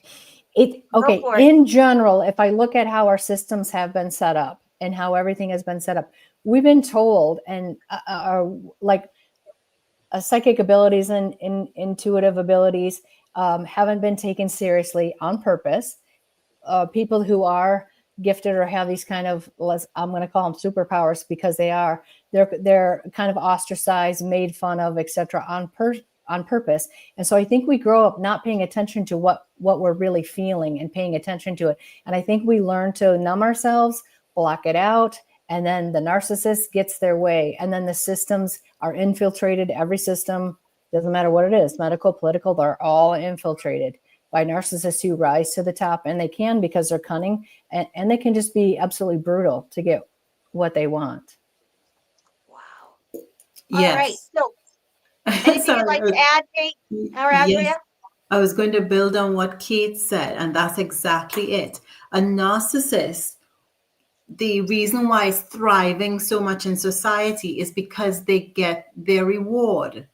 Go for it. In general, if I look at how our systems have been set up and how everything has been set up, we've been told, and like psychic abilities and intuitive abilities haven't been taken seriously on purpose. People who are gifted or have these kind of, I'm going to call them superpowers, because they're kind of ostracized, made fun of, etc. on purpose. And so I think we grow up not paying attention to what we're really feeling and paying attention to it. And I think we learn to numb ourselves, block it out, and then the narcissist gets their way. And then the systems are infiltrated. Every system, doesn't matter what it is, medical, political, they're all infiltrated by narcissists who rise to the top. And they can, because they're cunning, and they can just be absolutely brutal to get what they want. Wow. Yes. All right. So anything you'd like to add, Kate or Asria? Yes. I was going to build on what Kate said, and that's exactly it. A narcissist, the reason why it's thriving so much in society is because they get their reward.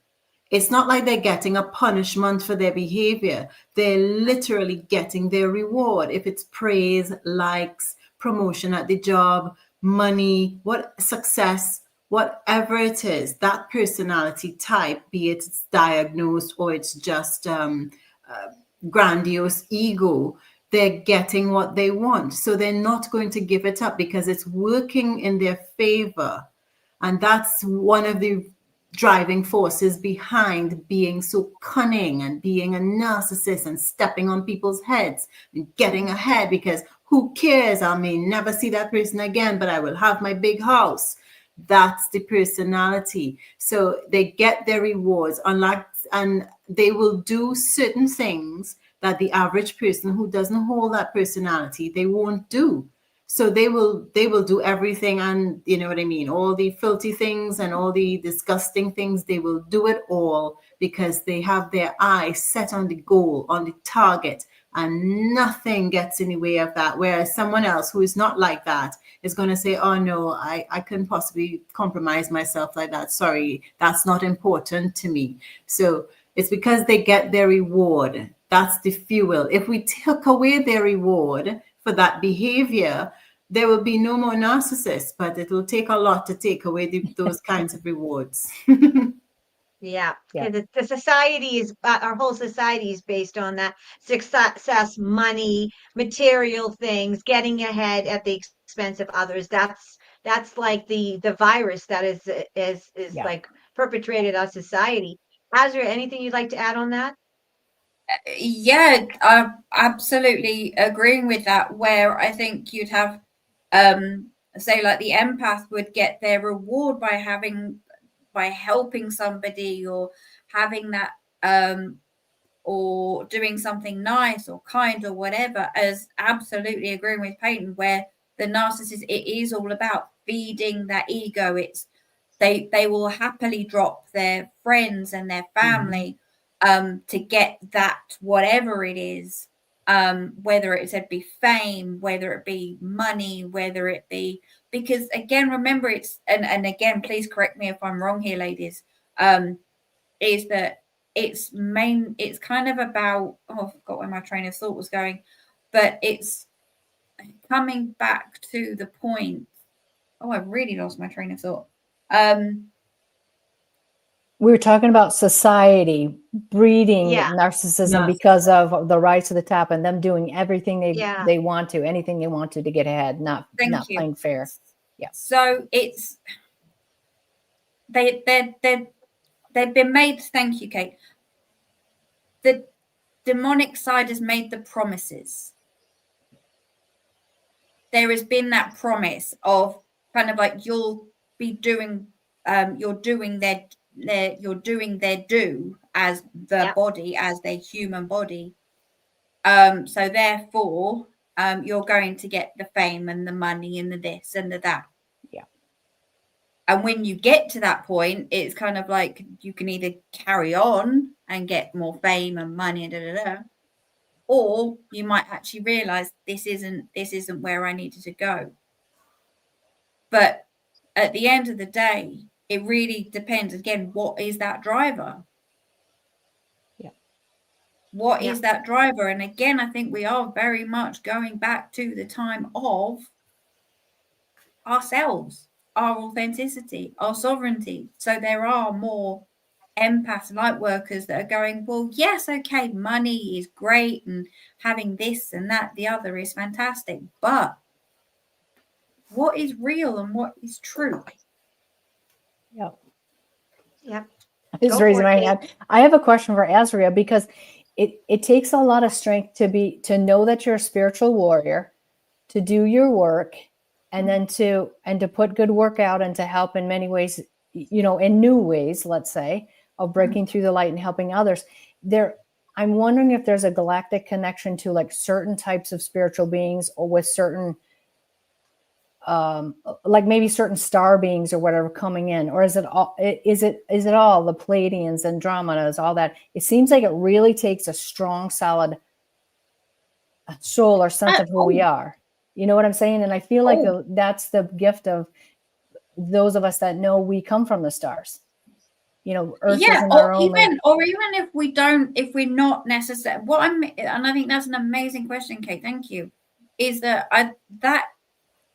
It's not like they're getting a punishment for their behavior. They're literally getting their reward. If it's praise, likes, promotion at the job, money, success, whatever it is, that personality type, be it it's diagnosed or it's just grandiose ego, they're getting what they want. So they're not going to give it up because it's working in their favor. And that's one of the driving forces behind being so cunning and being a narcissist and stepping on people's heads and getting ahead, because who cares? I may never see that person again, but I will have my big house. That's the personality. So they get their rewards, and they will do certain things that the average person who doesn't hold that personality, they won't do. So they will do everything, and you know what I mean, all the filthy things and all the disgusting things, they will do it all because they have their eyes set on the goal, on the target, and nothing gets in the way of that. Whereas someone else who is not like that is going to say, oh no, I couldn't possibly compromise myself like that. Sorry, that's not important to me. So it's because they get their reward. That's the fuel. If we took away their reward for that behavior, there will be no more narcissists, but it will take a lot to take away those kinds of rewards. Yeah. The society is, our whole society is based on that success, money, material things, getting ahead at the expense of others. That's like the virus that is like perpetrated on society. Asria, anything you'd like to add on that? Yeah, I'm absolutely agreeing with that, where I think you'd have say like the empath would get their reward by helping somebody, or having that or doing something nice or kind or whatever, as absolutely agreeing with Peyton, where the narcissist, it is all about feeding that ego. It's they will happily drop their friends and their family to get that, whatever it is, whether it be fame, whether it be money, whether it be, because again, remember, it's and again, please correct me if I'm wrong here, ladies, is that it's kind of about, I forgot where my train of thought was going, but it's coming back to the point. I really lost my train of thought. We were talking about society breeding narcissism because of the rise to the top and them doing everything they want to, anything they want to get ahead, not playing fair. Yeah. So it's they've been made. Thank you, Kate. The demonic side has made the promises. There has been that promise of kind of like, you'll be doing, you're doing their due as the body, as their human body. So therefore, you're going to get the fame and the money and the this and the that. Yeah. And when you get to that point, it's kind of like you can either carry on and get more fame and money, or you might actually realize this isn't where I needed to go. But at the end of the day, it really depends. Again, what is that driver? Yeah. What is that driver? And again, I think we are very much going back to the time of ourselves, our authenticity, our sovereignty. So there are more empath light workers that are going, well, yes, okay, money is great and having this and that, the other is fantastic. But what is real and what is true? Yep. Yep. Is Go raising for it, my Kate. hand. I have a question for Asria, because it takes a lot of strength to know that you're a spiritual warrior, to do your work, and then to put good work out and to help in many ways, in new ways, let's say, of breaking through the light and helping others. I'm wondering if there's a galactic connection to like certain types of spiritual beings, or with certain like maybe certain star beings or whatever coming in, or is it all the Pleiadians and Andromedas, all that? It seems like it really takes a strong, solid soul or sense of who we are. You know what I'm saying? And I feel like that's the gift of those of us that know we come from the stars. Earth isn't our only. Even if we're not necessarily, and I think that's an amazing question, Kate. Thank you. Is that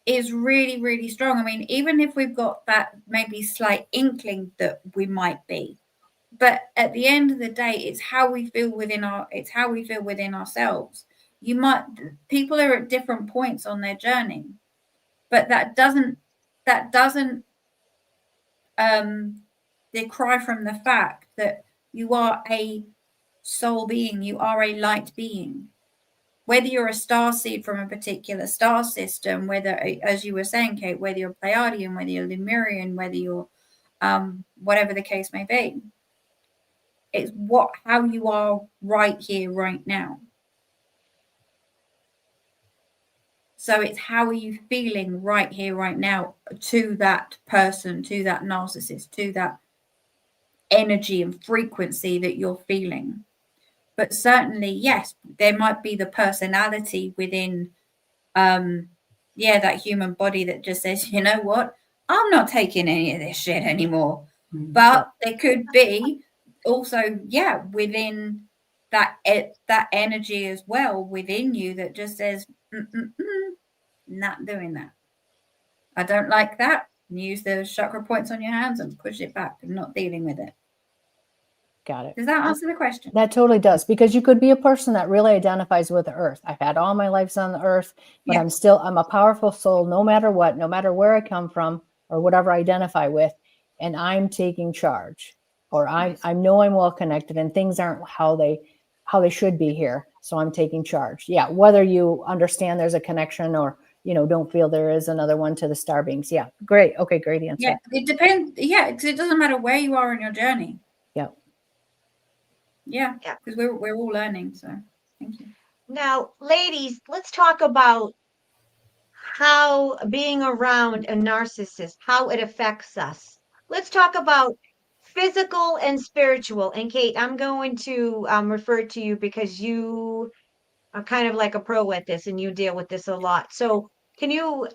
is really, really strong. I mean, even if we've got that maybe slight inkling that we might be, but at the end of the day, it's how we feel within ourselves. People are at different points on their journey, but that doesn't decry from the fact that you are a soul being, you are a light being. Whether you're a star seed from a particular star system, whether, as you were saying, Kate, whether you're Pleiadian, whether you're Lemurian, whether you're whatever the case may be, it's how you are right here, right now. So it's how are you feeling right here, right now, to that person, to that narcissist, to that energy and frequency that you're feeling. But certainly, yes, there might be the personality within, that human body that just says, you know what, I'm not taking any of this shit anymore. But there could be also, within that energy as well within you that just says, not doing that. I don't like that. Use the chakra points on your hands and push it back. I'm not dealing with it. Got it. Does that answer the question? That totally does, because you could be a person that really identifies with the earth. I've had all my lives on the earth, but I'm a powerful soul, no matter what, no matter where I come from or whatever I identify with, and I'm taking charge, or I know I'm well connected and things aren't how they should be here. So I'm taking charge. Yeah. Whether you understand there's a connection or, don't feel there is another one to the star beings. Yeah. Great. Okay. Great answer. Yeah. It depends. Yeah. Because it doesn't matter where you are in your journey. Yeah. Yeah, because we're all learning. So thank you. Now, ladies, let's talk about how being around a narcissist, how it affects us. Let's talk about physical and spiritual. And Kate, I'm going to refer to you because you are kind of like a pro at this and you deal with this a lot. So can you,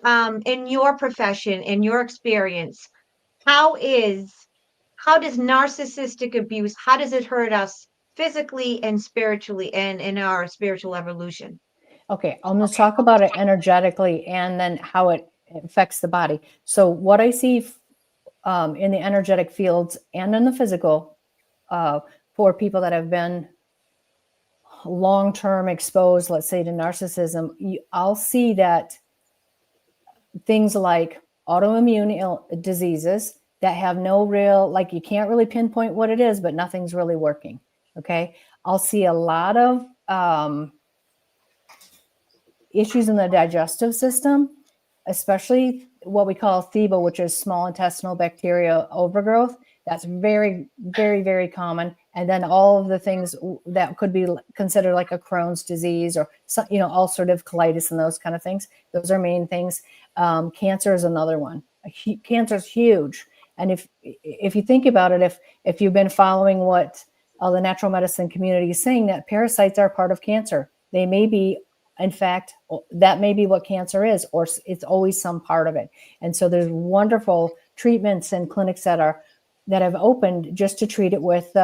in your profession, in your experience, how does narcissistic abuse, how does it hurt us physically and spiritually and in our spiritual evolution? Okay, I'm going to talk about it energetically and then how it affects the body. So what I see in the energetic fields and in the physical for people that have been long-term exposed, let's say, to narcissism, I'll see that things like autoimmune diseases that have no real, like you can't really pinpoint what it is, but nothing's really working. Okay. I'll see a lot of issues in the digestive system, especially what we call SIBO, which is small intestinal bacteria overgrowth. That's very, very, very common. And then all of the things that could be considered like a Crohn's disease or, ulcerative colitis and those kind of things. Those are main things. Cancer is another one. Cancer is huge. And if you think about it, if you've been following what the natural medicine community is saying, that parasites are part of cancer. They may be, in fact, that may be what cancer is, or it's always some part of it. And so there's wonderful treatments and clinics that have opened just to treat it with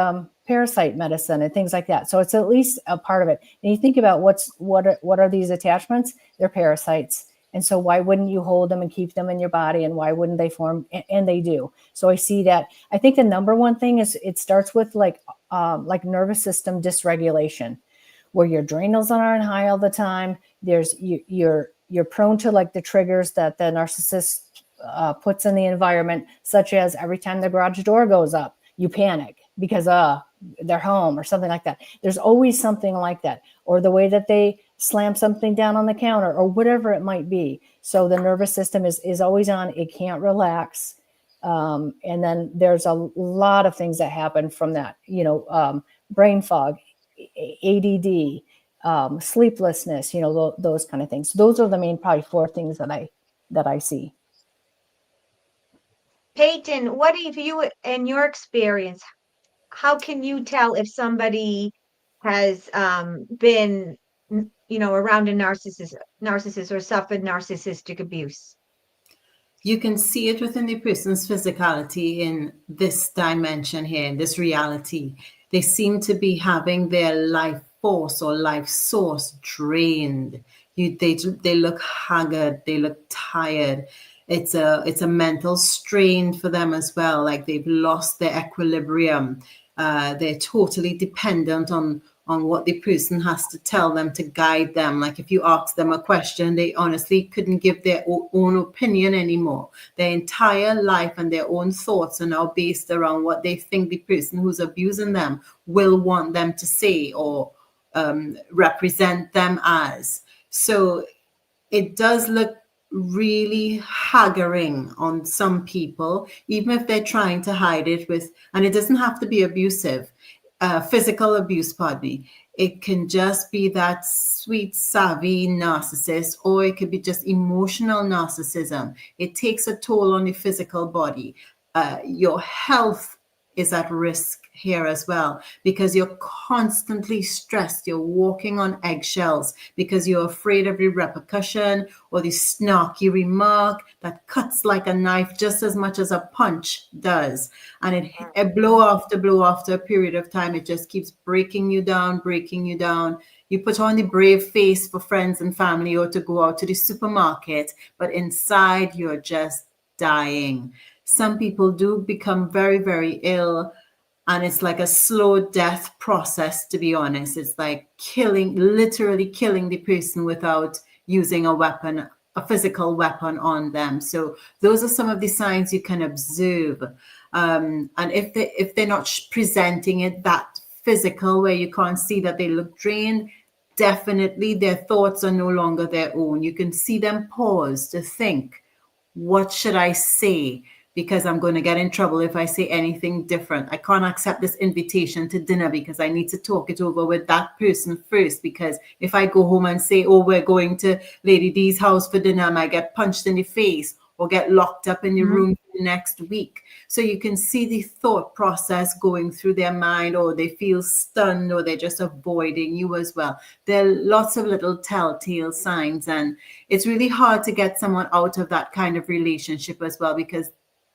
parasite medicine and things like that. So it's at least a part of it. And you think about what are these attachments? They're parasites. And so why wouldn't you hold them and keep them in your body? And why wouldn't they form? And they do. So I see that. I think the number one thing is it starts with like nervous system dysregulation, where your adrenals aren't high all the time. You're prone to like the triggers that the narcissist puts in the environment, such as every time the garage door goes up, you panic because they're home or something like that. There's always something like that, or the way that they slam something down on the counter or whatever it might be. So the nervous system is always on. It can't relax. And then there's a lot of things that happen from that, brain fog, ADD, sleeplessness, those kind of things. Those are the main probably 4 things that I see. Peyton, what if you, in your experience, how can you tell if somebody has been, around a narcissist or suffered narcissistic abuse? You can see it within the person's physicality in this dimension here, in this reality. They seem to be having their life force or life source drained. They look haggard, they look tired. It's a mental strain for them as well, like they've lost their equilibrium. They're totally dependent on what the person has to tell them to guide them. Like if you ask them a question, they honestly couldn't give their own opinion anymore. Their entire life and their own thoughts are now based around what they think the person who's abusing them will want them to say or represent them as. So it does look really haggering on some people, even if they're trying to hide it and it doesn't have to be abusive, physical abuse, pardon me. It can just be that sweet, savvy narcissist, or it could be just emotional narcissism. It takes a toll on the physical body. Your health is at risk here as well, because you're constantly stressed. You're walking on eggshells because you're afraid of the repercussion or the snarky remark that cuts like a knife just as much as a punch does. And it blow after a period of time, it just keeps breaking you down. You put on the brave face for friends and family or to go out to the supermarket, but inside you're just dying. Some people do become very, very ill, and it's like a slow death process, to be honest. It's like literally killing the person without using a weapon, a physical weapon on them. So those are some of the signs you can observe. And if they're not presenting it that physical, where you can't see that they look drained, definitely their thoughts are no longer their own. You can see them pause to think, what should I say? Because I'm going to get in trouble if I say anything different. I can't accept this invitation to dinner because I need to talk it over with that person first. Because if I go home and say, oh, we're going to Lady D's house for dinner, I might get punched in the face or get locked up in the room the next week. So you can see the thought process going through their mind, or they feel stunned, or they're just avoiding you as well. There are lots of little telltale signs, and it's really hard to get someone out of that kind of relationship as well, because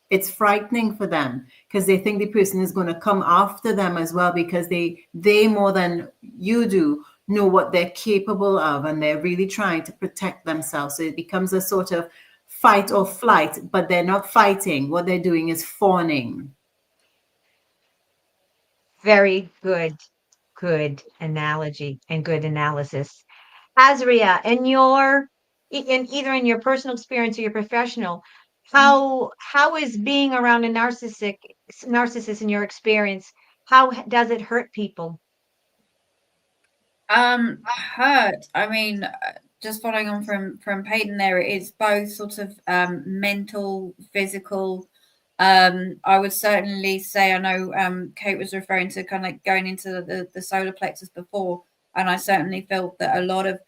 it's frightening for them, because they think the person is going to come after them as well, because they more than you do know what they're capable of, and they're really trying to protect themselves. So it becomes a sort of fight or flight, but they're not fighting. What they're doing is fawning. Very good analogy and good analysis. Asria, in either in your personal experience or your professional, how is being around a narcissist in your experience, how does it hurt people? Hurt. I mean, just following on from Peyton there, it is both sort of mental, physical. I would certainly say, I know Kate was referring to kind of like going into the solar plexus before, and I certainly felt that a lot of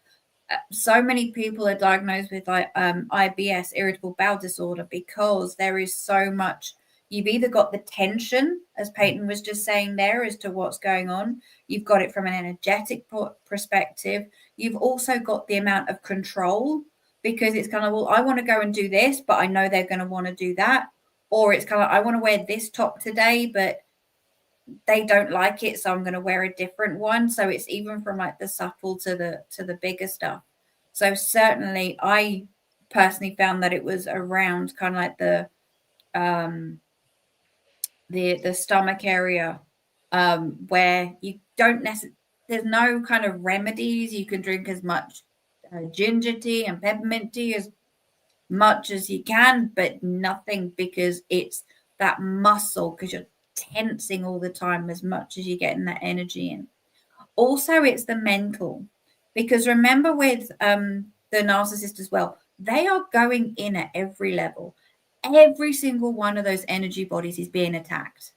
so many people are diagnosed with like IBS, irritable bowel disorder, because there is so much. You've either got the tension, as Peyton was just saying there, as to what's going on. You've got it from an energetic perspective. You've also got the amount of control, because it's kind of, well, I want to go and do this, but I know they're going to want to do that. Or it's kind of, I want to wear this top today, but they don't like it, so I'm going to wear a different one. So it's even from like the subtle to the bigger stuff. So certainly I personally found that it was around kind of like the stomach area, where you don't necessarily, there's no kind of remedies. You can drink as much ginger tea and peppermint tea as much as you can, but nothing, because it's that muscle, because you're tensing all the time as much as you're getting that energy in. Also, it's the mental, because remember with the narcissist as well, they are going in at every level. Every single one of those energy bodies is being attacked.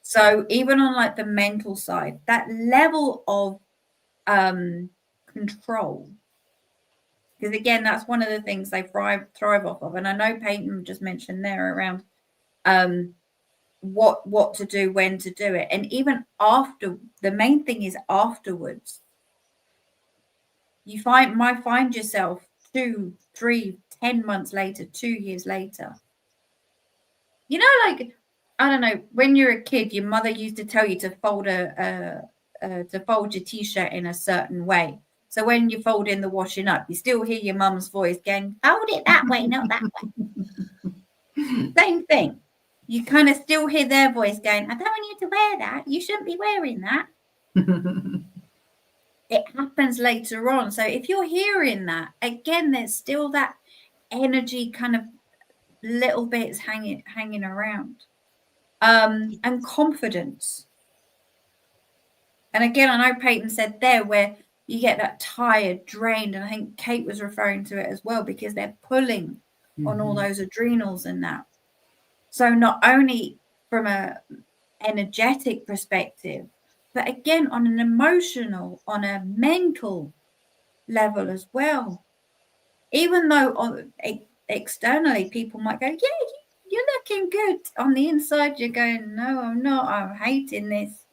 So even on like the mental side, that level of control, because again, that's one of the things they thrive off of. And I know Peyton just mentioned there around what to do, when to do it, and even after. The main thing is afterwards. You might find yourself 2, 3, 10 months later, 2 years later. You know, like, I don't know, when you're a kid, your mother used to tell you to fold your t-shirt in a certain way. So when you fold in the washing up, you still hear your mum's voice going, hold it that way, not that way. Same thing. You kind of still hear their voice going, I don't want you to wear that. You shouldn't be wearing that. It happens later on. So if you're hearing that, again, there's still that energy kind of little bits hanging around. And confidence. And again, I know Peyton said there where you get that tired, drained, and I think Kate was referring to it as well, because they're pulling on all those adrenals and that. So not only from a energetic perspective, but again, on an emotional, on a mental level as well. Even though externally people might go, yeah, you're looking good. On the inside, you're going, no, I'm not. I'm hating this.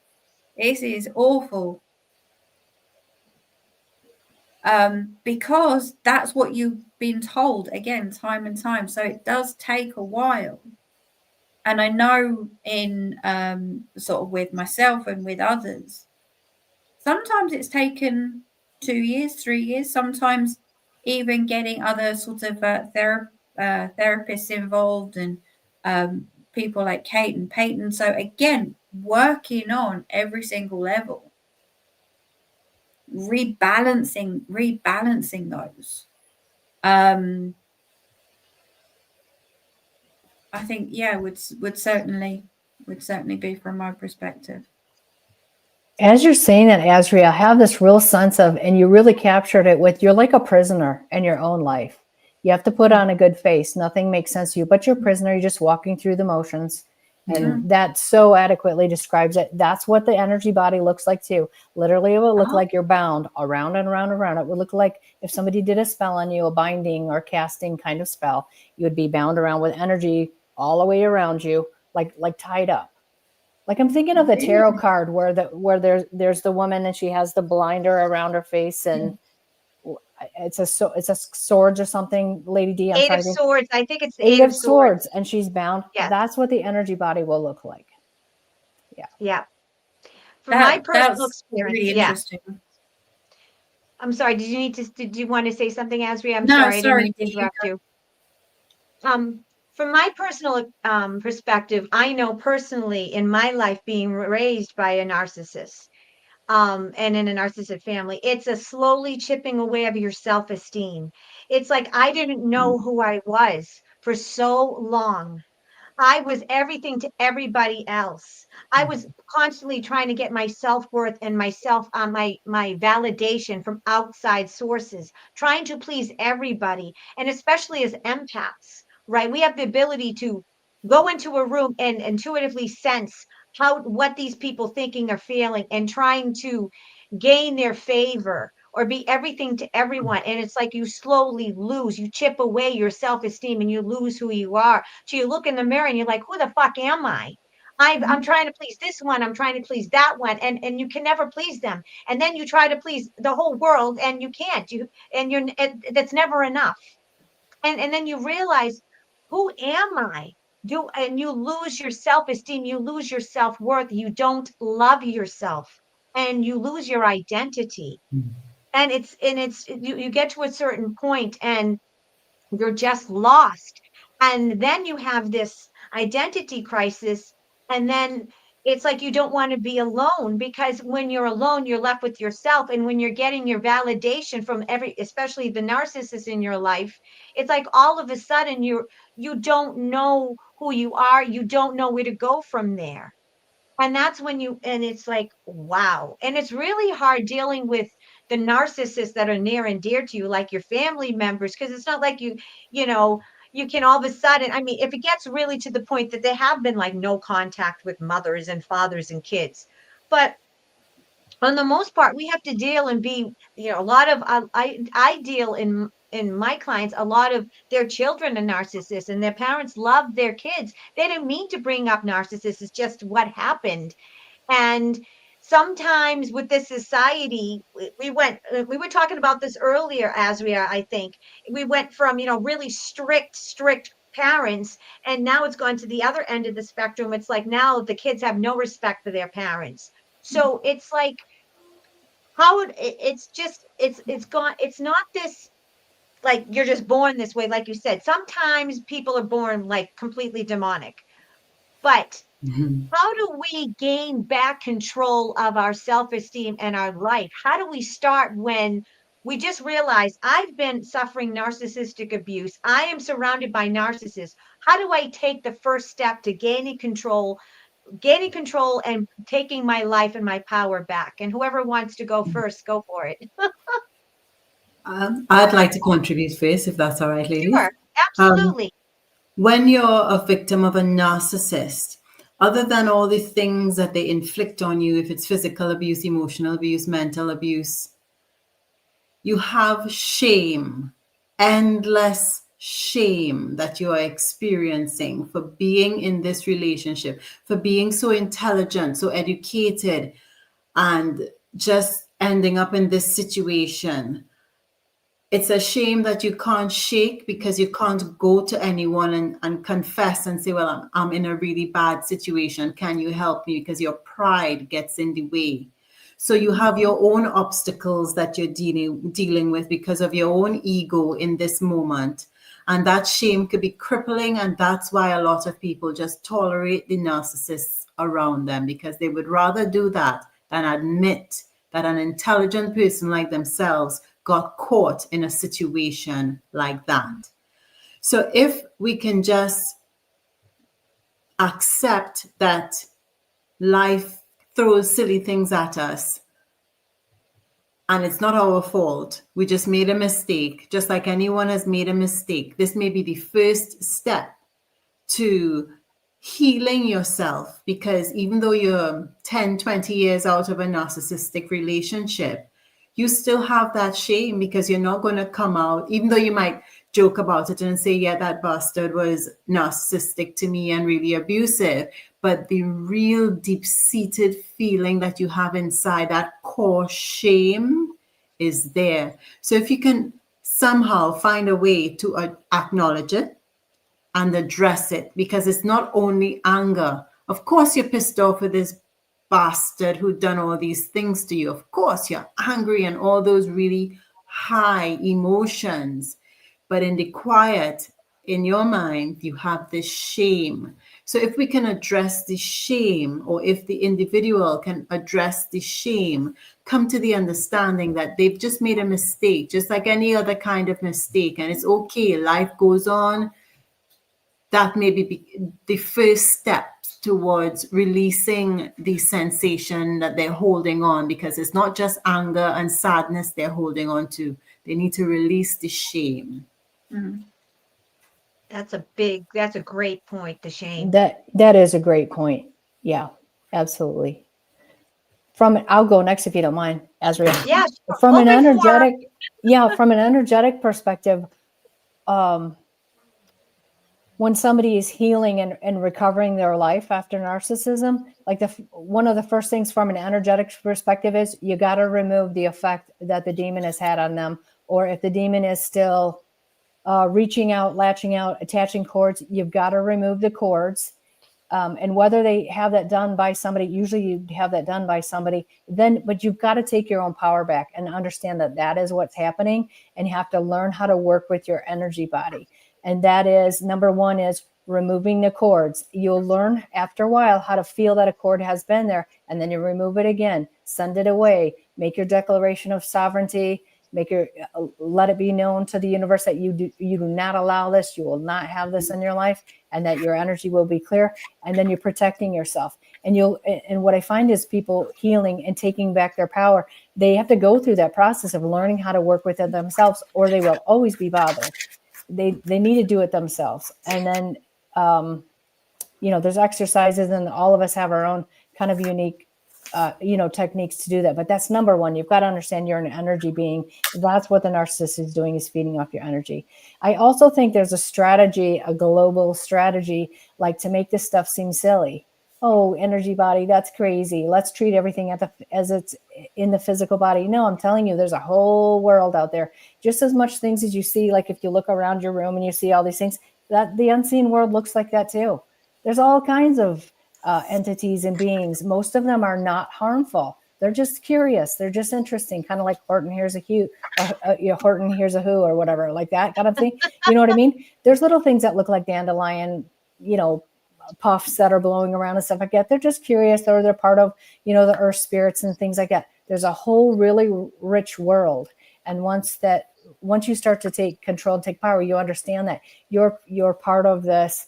This is awful. Because that's what you've been told, again, time and time. So it does take a while. And I know in sort of with myself and with others, sometimes it's taken 2 years, 3 years, sometimes even getting other sort of therapists involved, and people like Kate and Peyton. So again, working on every single level, rebalancing those. I think, yeah, would certainly be from my perspective. As you're saying that, Asria, I have this real sense of, and you really captured it with, you're like a prisoner in your own life. You have to put on a good face. Nothing makes sense to you, but you're a prisoner. You're just walking through the motions. And that so adequately describes it. That's what the energy body looks like too. Literally, it will look like you're bound around and around and around. It would look like if somebody did a spell on you, a binding or casting kind of spell, you would be bound around with energy all the way around you, like tied up. Like I'm thinking of the tarot card where there's the woman and she has the blinder around her face, and it's a swords or something. Lady D, Eight of Swords. I think it's the Eight of Swords, and she's bound. Yes. That's what the energy body will look like. Yeah. From my personal experience, really interesting. I'm sorry. Did you want to say something, Asria? I'm No, sorry. I sorry. didn't mean to interrupt you. From my personal perspective, I know personally in my life being raised by a narcissist, and in a narcissistic family, it's a slowly chipping away of your self-esteem. It's like I didn't know who I was for so long. I was everything to everybody else. I was constantly trying to get my self-worth and my validation from outside sources, trying to please everybody. And especially as empaths, right? We have the ability to go into a room and intuitively sense what these people thinking or feeling, and trying to gain their favor or be everything to everyone. And it's like you slowly lose, you chip away your self-esteem and you lose who you are. So you look in the mirror and you're like, who the fuck am I? I'm trying to please this one, I'm trying to please that one, and you can never please them. And then you try to please the whole world and you can't. That's never enough. And then you realize, who am I? And you lose your self-esteem, you lose your self-worth, you don't love yourself, and you lose your identity. And you get to a certain point and you're just lost. And then you have this identity crisis. And then it's like you don't want to be alone, because when you're alone, you're left with yourself. And when you're getting your validation from especially the narcissist in your life, it's like all of a sudden you don't know who you are. You don't know where to go from there. And that's when and it's like, wow. And it's really hard dealing with the narcissists that are near and dear to you, like your family members, because it's not like you know, you can all of a sudden, I mean, if it gets really to the point that they have been like no contact with mothers and fathers and kids. But on the most part, we have to deal and be, a lot of, I deal in my clients, a lot of their children are narcissists and their parents love their kids. They didn't mean to bring up narcissists. It's just what happened. And sometimes with this society, we were talking about this earlier, Asria, I think. We went from, really strict parents, and now it's gone to the other end of the spectrum. It's like now the kids have no respect for their parents. So it's like, it's gone. It's not this, like, you're just born this way. Like you said, sometimes people are born like completely demonic, but how do we gain back control of our self-esteem and our life? How do we start when we just realize I've been suffering narcissistic abuse? I am surrounded by narcissists. How do I take the first step to gaining control and taking my life and my power back? And whoever wants to go first, go for it. I'd like to contribute first, if that's all right, ladies. Sure, absolutely. When you're a victim of a narcissist, other than all the things that they inflict on you, if it's physical abuse, emotional abuse, mental abuse, you have shame, endless shame that you are experiencing for being in this relationship, for being so intelligent, so educated, and just ending up in this situation. It's a shame that you can't shake, because you can't go to anyone and confess and say, well, I'm in a really bad situation. Can you help me? Because your pride gets in the way. So you have your own obstacles that you're dealing with because of your own ego in this moment. And that shame could be crippling. And that's why a lot of people just tolerate the narcissists around them, because they would rather do that than admit that an intelligent person like themselves got caught in a situation like that. So if we can just accept that life throws silly things at us and it's not our fault, we just made a mistake, just like anyone has made a mistake. This may be the first step to healing yourself, because even though you're 10, 20 years out of a narcissistic relationship, you still have that shame, because you're not going to come out, even though you might joke about it and say, yeah, that bastard was narcissistic to me and really abusive. But the real deep-seated feeling that you have inside, that core shame, is there. So if you can somehow find a way to acknowledge it and address it, because it's not only anger. Of course, you're pissed off with this bastard who done all these things to you. Of course, you're angry and all those really high emotions. But in the quiet, in your mind, you have this shame. So if we can address the shame, or if the individual can address the shame, come to the understanding that they've just made a mistake, just like any other kind of mistake, and it's okay, life goes on. That may be the first step towards releasing the sensation that they're holding on, because it's not just anger and sadness they're holding on to. They need to release the shame. That's a great point, the shame. That is a great point. Yeah, absolutely. I'll go next if you don't mind, Asria. Yeah, sure. From an Open forum. energetic, from an energetic perspective, when somebody is healing and recovering their life after narcissism, like one of the first things from an energetic perspective is you got to remove the effect that the demon has had on them. Or if the demon is still reaching out, latching out, attaching cords, you've got to remove the cords. And whether they have that done by somebody, usually you have that done by somebody, but you've got to take your own power back and understand that that is what's happening. And you have to learn how to work with your energy body. And that is, number one is removing the cords. You'll learn after a while how to feel that a cord has been there, and then you remove it again, send it away, make your declaration of sovereignty, let it be known to the universe that you do not allow this, you will not have this in your life, and that your energy will be clear. And then you're protecting yourself. And what I find is people healing and taking back their power, they have to go through that process of learning how to work with it themselves, or they will always be bothered. They need to do it themselves. And then, there's exercises, and all of us have our own kind of unique, techniques to do that. But that's number one. You've got to understand you're an energy being. That's what the narcissist is doing, is feeding off your energy. I also think there's a global strategy, like to make this stuff seem silly. Oh, energy body, that's crazy. Let's treat everything as it's in the physical body. No, I'm telling you, there's a whole world out there. Just as much things as you see, like if you look around your room and you see all these things, that the unseen world looks like that too. There's all kinds of entities and beings. Most of them are not harmful. They're just curious. They're just interesting, kind of like Horton hears Horton hears a who, or whatever, like that kind of thing. You know what I mean? There's little things that look like dandelion, puffs that are blowing around and stuff like that. They're just curious, or they're part of, the earth spirits and things like that. There's a whole really rich world. And once you start to take control and take power, you understand that you're part of this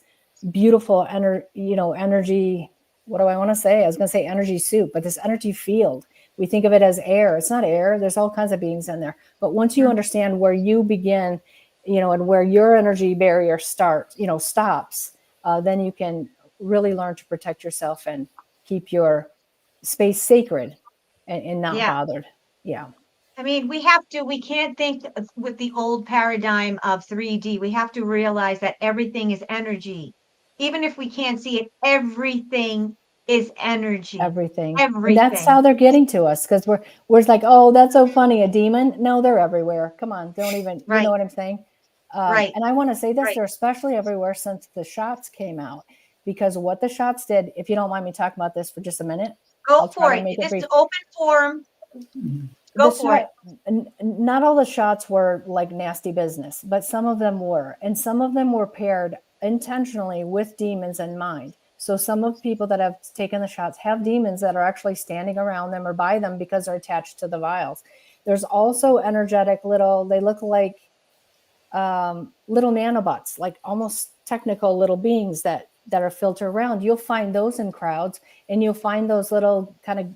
beautiful energy. What do I want to say? I was going to say energy soup, but this energy field, we think of it as air. It's not air. There's all kinds of beings in there. But once you understand where you begin, and where your energy barrier stops, then you can really learn to protect yourself and keep your space sacred and not bothered. Yeah. I mean, we can't think with the old paradigm of 3D. We have to realize that everything is energy. Even if we can't see it, everything is energy. Everything. And that's how they're getting to us, because we're like, oh, that's so funny, a demon. No, they're everywhere. Come on, don't even, you know what I'm saying? Right. And I want to say this, they're especially everywhere since the shots came out, because what the shots did, if you don't mind me talking about this for just a minute. Go for it. This is open forum. Go for it. Not all the shots were like nasty business, but some of them were. And some of them were paired intentionally with demons in mind. So some of the people that have taken the shots have demons that are actually standing around them or by them because they're attached to the vials. There's also energetic they look like little nanobots, like almost technical little beings that are filtered around. You'll find those in crowds, and you'll find those little kind of,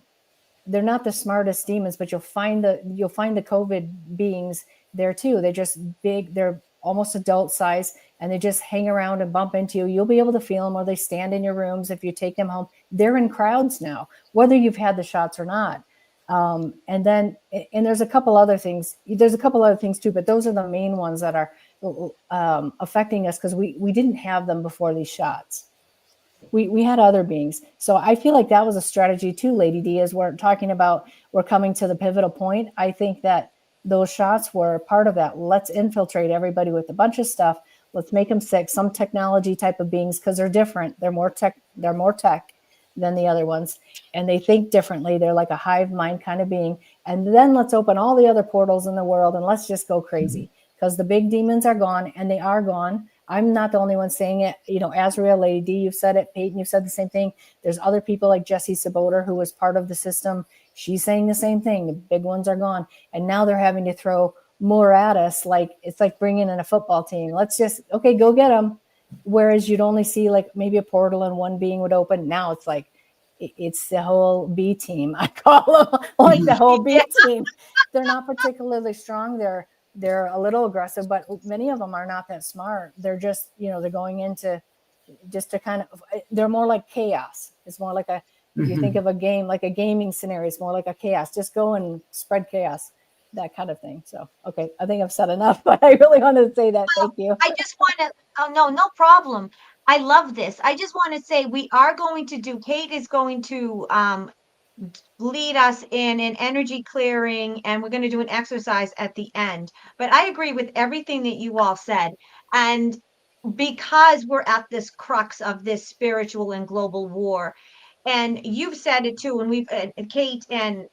they're not the smartest demons, but you'll find the COVID beings there too. They're just big, they're almost adult size, and they just hang around and bump into you. You'll be able to feel them, or they stand in your rooms if you take them home. They're in crowds now, whether you've had the shots or not. And there's a couple other things. There's a couple other things too, but those are the main ones that are affecting us, because we didn't have them before these shots. We had other beings. So I feel like that was a strategy too, Lady D, as we're talking about, we're coming to the pivotal point. I think that those shots were part of that. Let's infiltrate everybody with a bunch of stuff. Let's make them sick. Some technology type of beings, because they're different. They're more tech than the other ones. And they think differently. They're like a hive mind kind of being. And then let's open all the other portals in the world, and let's just go crazy, because the big demons are gone, and they are gone. I'm not the only one saying it. Asria, Lady D, you've said it. Peyton, you've said the same thing. There's other people like Jessie Saboter, who was part of the system. She's saying the same thing. The big ones are gone. And now they're having to throw more at us. Like, it's like bringing in a football team. Let's just, okay, go get them. Whereas you'd only see like maybe a portal and one being would open. Now it's like, it's the whole B team. I call them like the whole B team. They're not particularly strong. They're a little aggressive, but many of them are not that smart. They're just, they're going into just to kind of, they're more like chaos. It's more like If you think of a game, like a gaming scenario, it's more like a chaos. Just go and spread chaos, that kind of thing. So, okay, I think I've said enough, but I really wanted to say that. Thank you. I just want to, oh, no problem. I love this. I just want to say we are going to do, Kate is going to lead us in an energy clearing, and we're going to do an exercise at the end. But I agree with everything that you all said. And because we're at this crux of this spiritual and global war, and you've said it too, and we've Kate, and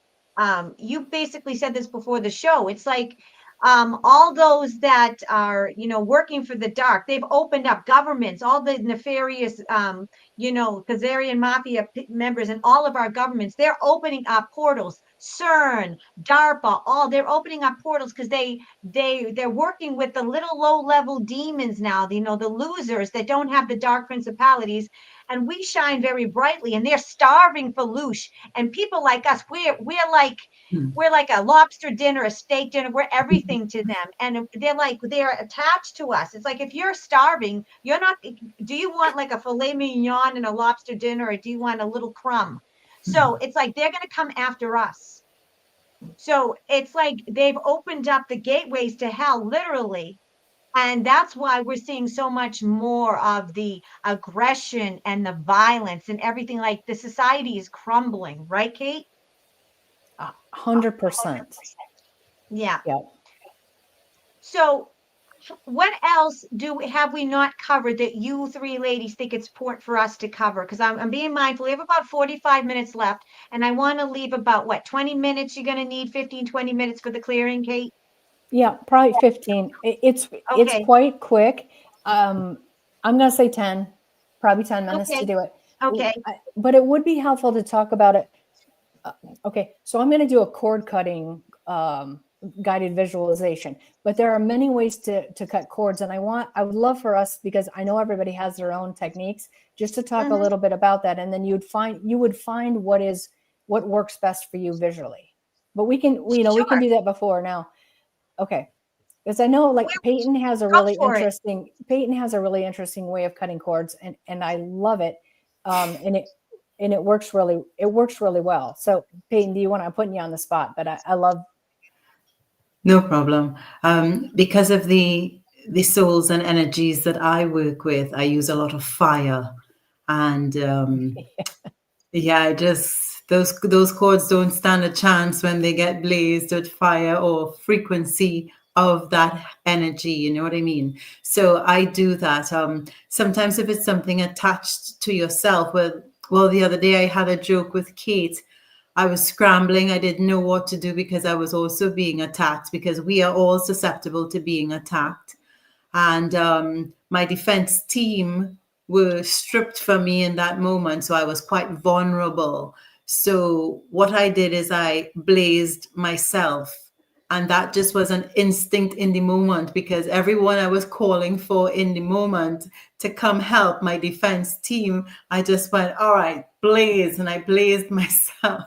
you basically said this before the show. It's like all those that are, working for the dark, they've opened up governments, all the nefarious Khazarian mafia members, and all of our governments, they're opening up portals. CERN, DARPA, all, they're opening up portals because they're working with the little low-level demons now, the losers that don't have the dark principalities. And we shine very brightly, and they're starving for loosh. And people like us, we're like a lobster dinner, a steak dinner, we're everything to them. And they're attached to us. It's like, if you're starving, do you want like a filet mignon and a lobster dinner, or do you want a little crumb? So it's like, they're going to come after us. So it's like they've opened up the gateways to hell, literally. And that's why we're seeing so much more of the aggression and the violence and everything. Like, the society is crumbling, right, Kate? 100%. Yeah. Yeah. So what else have we not covered that you three ladies think it's important for us to cover? Because I'm being mindful. We have about 45 minutes left, and I want to leave about 20 minutes? You're going to need 15, 20 minutes for the clearing, Kate? Yeah, probably 15. It's quite quick. I'm going to say 10, probably 10 minutes to do it. Okay. But it would be helpful to talk about it. Okay, so I'm going to do a cord cutting guided visualization, but there are many ways to cut cords, and I would love for us, because I know everybody has their own techniques, just to talk a little bit about that, and then you would find what works best for you visually. But we can we can do that before now. Okay, because I know Peyton has a really interesting way of cutting cords, and I love it, and it works really well. So Peyton, I'm putting you on the spot, but I love. No problem. Because of the souls and energies that I work with, I use a lot of fire, and those cords don't stand a chance when they get blazed with fire or frequency of that energy. You know what I mean? So I do that. Sometimes if it's something attached to yourself, well, the other day I had a joke with Kate. I was scrambling. I didn't know what to do because I was also being attacked, because we are all susceptible to being attacked. And my defense team were stripped from me in that moment. So I was quite vulnerable. So what I did is I blazed myself. And that just was an instinct in the moment, because everyone I was calling for in the moment to come help my defense team, I just went, all right, blaze. And I blazed myself.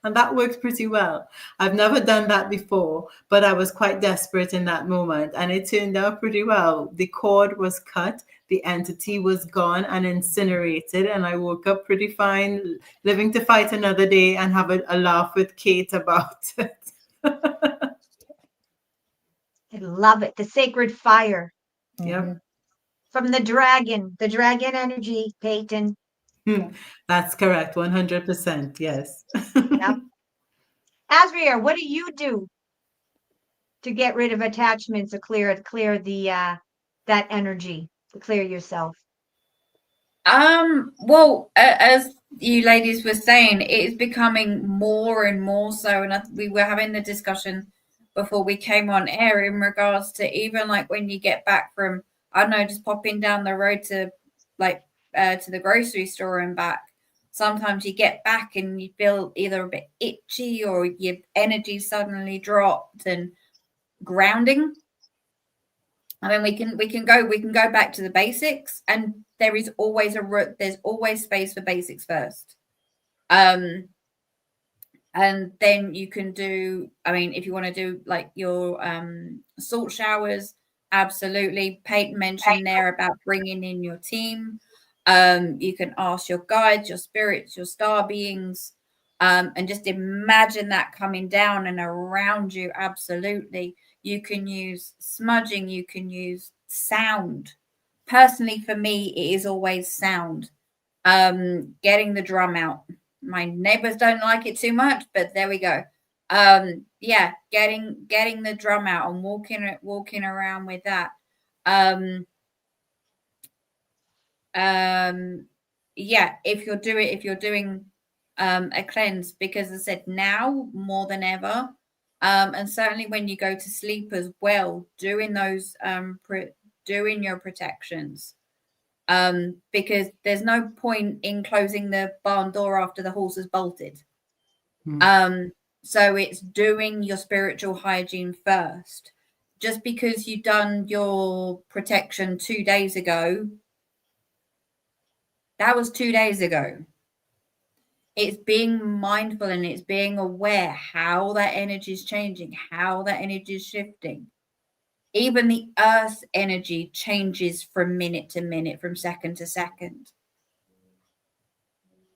And that worked pretty well. I've never done that before, but I was quite desperate in that moment. And it turned out pretty well. The cord was cut, the entity was gone and incinerated. And I woke up pretty fine, living to fight another day and have a laugh with Kate about it. I love it. The sacred fire. Yep. From the dragon energy, Peyton. That's correct. 100%. Yes. Yep. Asria, what do you do to get rid of attachments, to clear the that energy, to clear yourself? Well, as you ladies were saying, it is becoming more and more so, and we were having the discussion before we came on air in regards to even like when you get back from, I don't know, just popping down the road to to the grocery store and back. Sometimes you get back and you feel either a bit itchy or your energy suddenly dropped, and grounding. I mean, we can go back to the basics, and there is always there's always space for basics first. And then you can do, I mean, if you want to do like your salt showers, absolutely. Peyton mentioned there about bringing in your team. You can ask your guides, your spirits, your star beings, and just imagine that coming down and around you. Absolutely. You can use smudging, you can use sound. Personally, for me, it is always sound. Getting the drum out. My neighbors don't like it too much, but there we go. Yeah, getting the drum out and walking around with that. Yeah, if you're doing a cleanse, because as I said, now more than ever, and certainly when you go to sleep as well, doing those doing your protections, because there's no point in closing the barn door after the horse has bolted. So it's doing your spiritual hygiene first. Just because you've done your protection 2 days ago, that was 2 days ago. It's being mindful and it's being aware how that energy is changing, how that energy is shifting. Even the earth's energy changes from minute to minute, from second to second.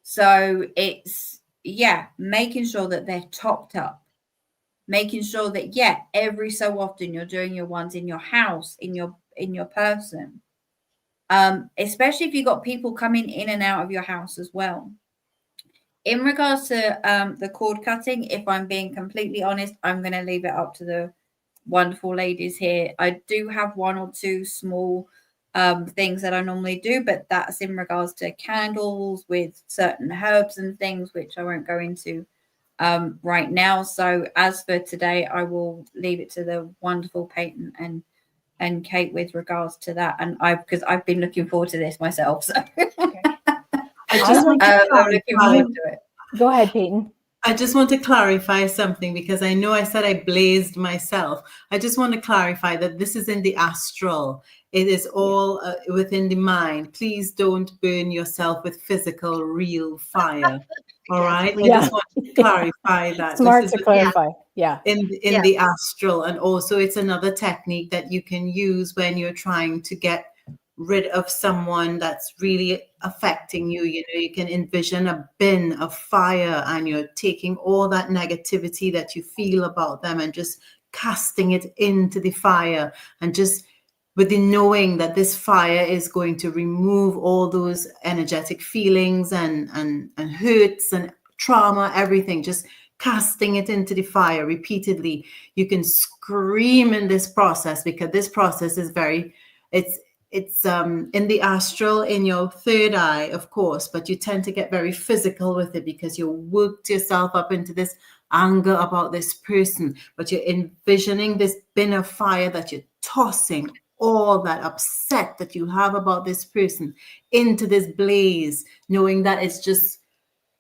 So it's, yeah, making sure that they're topped up, making sure that, yeah, every so often you're doing your ones in your house, in your person, especially if you've got people coming in and out of your house as well. In regards to the cord cutting, if I'm being completely honest, I'm going to leave it up to the wonderful ladies here. I do have 1 or 2 small things that I normally do, but that's in regards to candles with certain herbs and things, which I won't go into right now. So as for today, I will leave it to the wonderful Peyton and Kate with regards to that. And because I've been looking forward to this myself. So I just want to I'm looking forward to it. Go ahead, Peyton. I just want to clarify something, because I know I said I blazed myself. I just want to clarify that this is in the astral. It is all within the mind. Please don't burn yourself with physical, real fire. All right. I just want to clarify that. Smart this to is clarify. Yeah. In the astral. And also it's another technique that you can use when you're trying to get rid of someone that's really affecting you. You know, you can envision a bin of fire and you're taking all that negativity that you feel about them and just casting it into the fire, and just with the knowing that this fire is going to remove all those energetic feelings and hurts and trauma, everything, just casting it into the fire repeatedly. You can scream in this process, because this process is it's in the astral, in your third eye, of course, but you tend to get very physical with it because you worked yourself up into this anger about this person, but you're envisioning this bin of fire that you're tossing all that upset that you have about this person into this blaze, knowing that it's just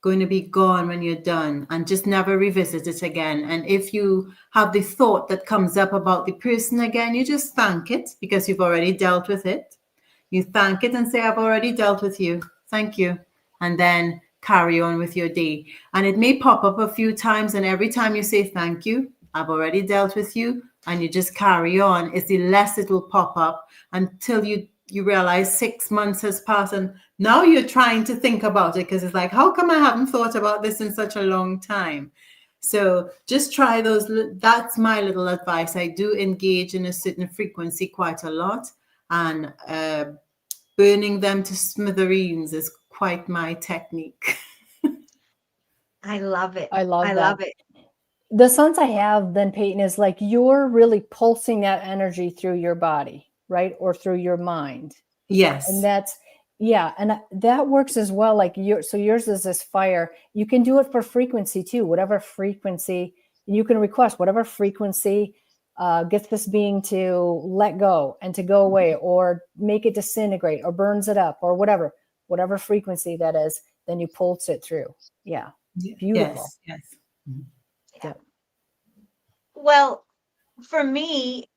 going to be gone when you're done, and just never revisit it again. And if you have the thought that comes up about the person again, you just thank it, because you've already dealt with it. You thank it and say, I've already dealt with you. Thank you. And then carry on with your day. And it may pop up a few times, and every time you say thank you, I've already dealt with you, and you just carry on, it's the less it will pop up, until you realize 6 months has passed and now you're trying to think about it, because it's like, how come I haven't thought about this in such a long time? So just try those. That's my little advice. I do engage in a certain frequency quite a lot, and burning them to smithereens is quite my technique. I love it. I love I that. love it. The sense I have then, Peyton, is like you're really pulsing that energy through your body, right? Or through your mind. Yes. And that's, yeah. And that works as well. Like so yours is this fire. You can do it for frequency too, whatever frequency you can request, whatever frequency gets this being to let go and to go away, or make it disintegrate, or burns it up, or whatever frequency that is, then you pulse it through. Yeah. Beautiful. Yes. Yeah. Well, for me,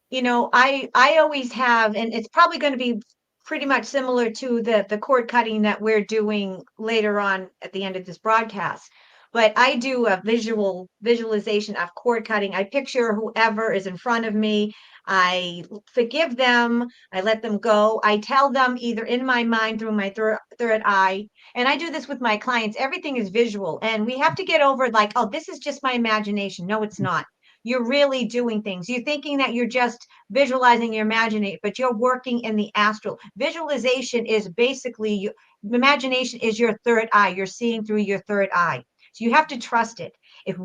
you know, I always have, and it's probably going to be pretty much similar to the cord cutting that we're doing later on at the end of this broadcast. But I do a visualization of cord cutting. I picture whoever is in front of me. I forgive them. I let them go. I tell them either in my mind through my third eye. And I do this with my clients. Everything is visual. And we have to get over like, oh, this is just my imagination. No, it's not. You're really doing things. You're thinking that you're just visualizing, you're imagining, but you're working in the astral. Visualization is basically, imagination is your third eye. You're seeing through your third eye. So you have to trust it. If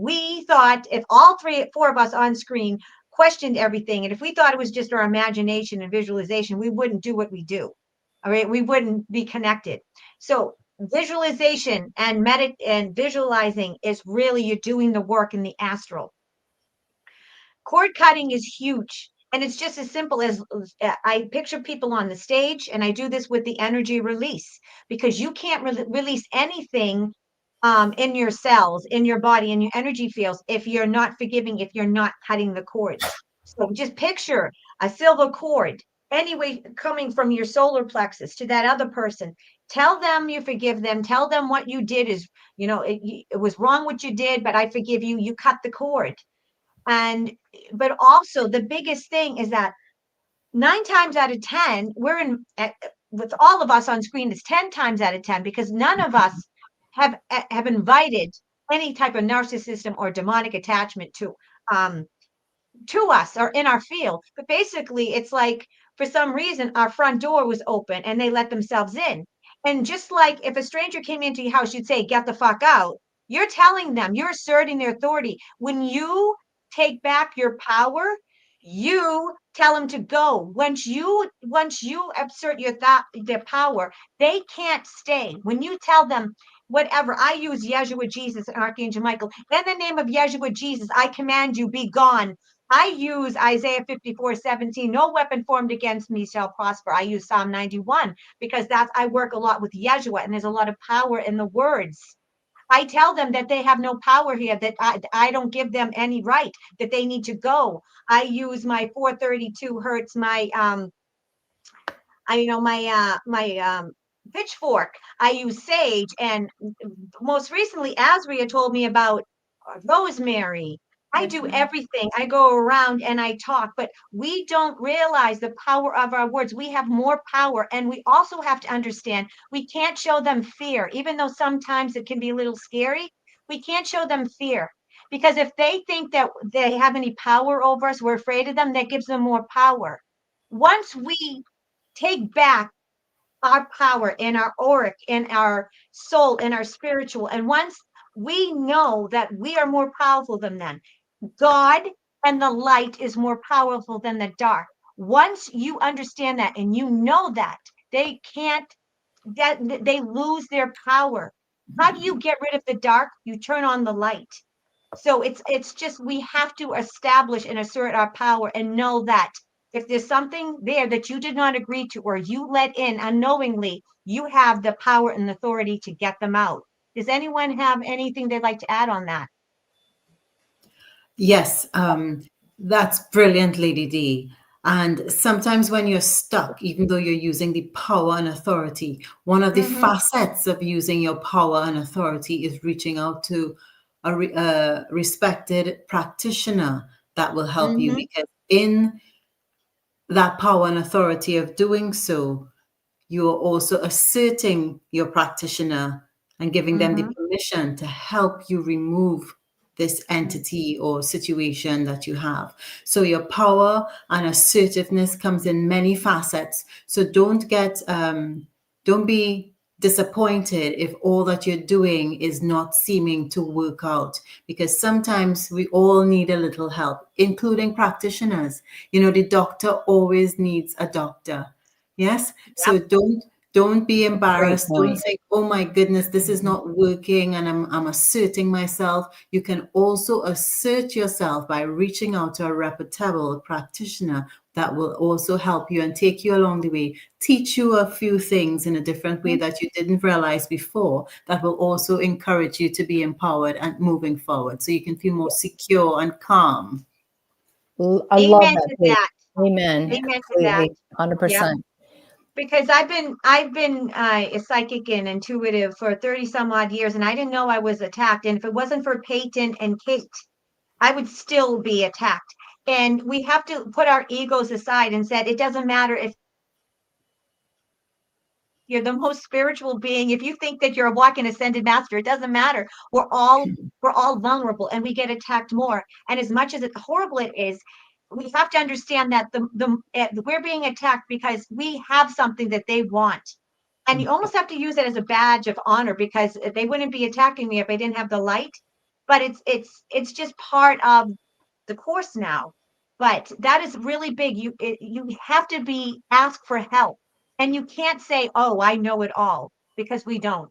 all four of us on screen questioned everything, and if we thought it was just our imagination and visualization, we wouldn't do what we do. All right, we wouldn't be connected. So visualization and visualizing is really, you're doing the work in the astral. Cord cutting is huge. And it's just as simple as I picture people on the stage, and I do this with the energy release, because you can't release anything in your cells, in your body, in your energy fields, if you're not forgiving, if you're not cutting the cords. So just picture a silver cord, anyway, coming from your solar plexus to that other person. Tell them you forgive them. Tell them what you did is, it was wrong what you did, but I forgive you. You cut the cord. But also the biggest thing is that 9 times out of 10, with all of us on screen, it's 10 times out of 10, because none of us have invited any type of narcissism or demonic attachment to us or in our field. But basically, it's like, for some reason, our front door was open and they let themselves in. And just like if a stranger came into your house, you'd say, get the fuck out. You're telling them, you're asserting their authority. When you take back your power, you tell them to go. Once you assert their power, they can't stay. When you tell them, whatever, I use Yeshua Jesus and Archangel Michael, in the name of Yeshua Jesus, I command you, be gone. I use Isaiah 54:17, no weapon formed against me shall prosper. I use Psalm 91 because I work a lot with Yeshua, and there's a lot of power in the words. I tell them that they have no power here, that I don't give them any right, that they need to go. I use my 432 hertz, my pitchfork. I use sage, and most recently, Asria told me about rosemary. I do everything. I go around and I talk, but we don't realize the power of our words. We have more power, and we also have to understand we can't show them fear, even though sometimes it can be a little scary. We can't show them fear, because if they think that they have any power over us, we're afraid of them, that gives them more power. Once we take back our power in our auric, in our soul, in our spiritual, and once we know that we are more powerful than them, God and the light is more powerful than the dark. Once you understand that and you know that, they lose their power. How do you get rid of the dark? You turn on the light. So it's just, we have to establish and assert our power and know that if there's something there that you did not agree to or you let in unknowingly, you have the power and authority to get them out. Does anyone have anything they'd like to add on that? Yes, that's brilliant, Lady D. And sometimes when you're stuck, even though you're using the power and authority, one of the facets of using your power and authority is reaching out to a respected practitioner that will help you, because in that power and authority of doing so, you are also asserting your practitioner and giving them the permission to help you remove this entity or situation that you have. So your power and assertiveness comes in many facets. So don't be disappointed if all that you're doing is not seeming to work out, because sometimes we all need a little help, including practitioners. The doctor always needs a doctor. Yes. So don't be embarrassed. Don't think, oh my goodness, this is not working and I'm asserting myself. You can also assert yourself by reaching out to a reputable practitioner that will also help you and take you along the way, teach you a few things in a different way that you didn't realize before, that will also encourage you to be empowered and moving forward so you can feel more secure and calm. I love that. Amen. Amen to that. 100%. Yeah. Because I've been a psychic and intuitive for 30 some odd years, and I didn't know I was attacked. And if it wasn't for Peyton and Kate, I would still be attacked. And we have to put our egos aside and said, it doesn't matter if you're the most spiritual being. If you think that you're a walking ascended master, it doesn't matter. We're all vulnerable, and we get attacked more. And as much as horrible it is, we have to understand that we're being attacked because we have something that they want. And you almost have to use it as a badge of honor, because they wouldn't be attacking me if I didn't have the light. But it's just part of the course now. But that is really big. You have to ask for help. And you can't say, oh, I know it all, because we don't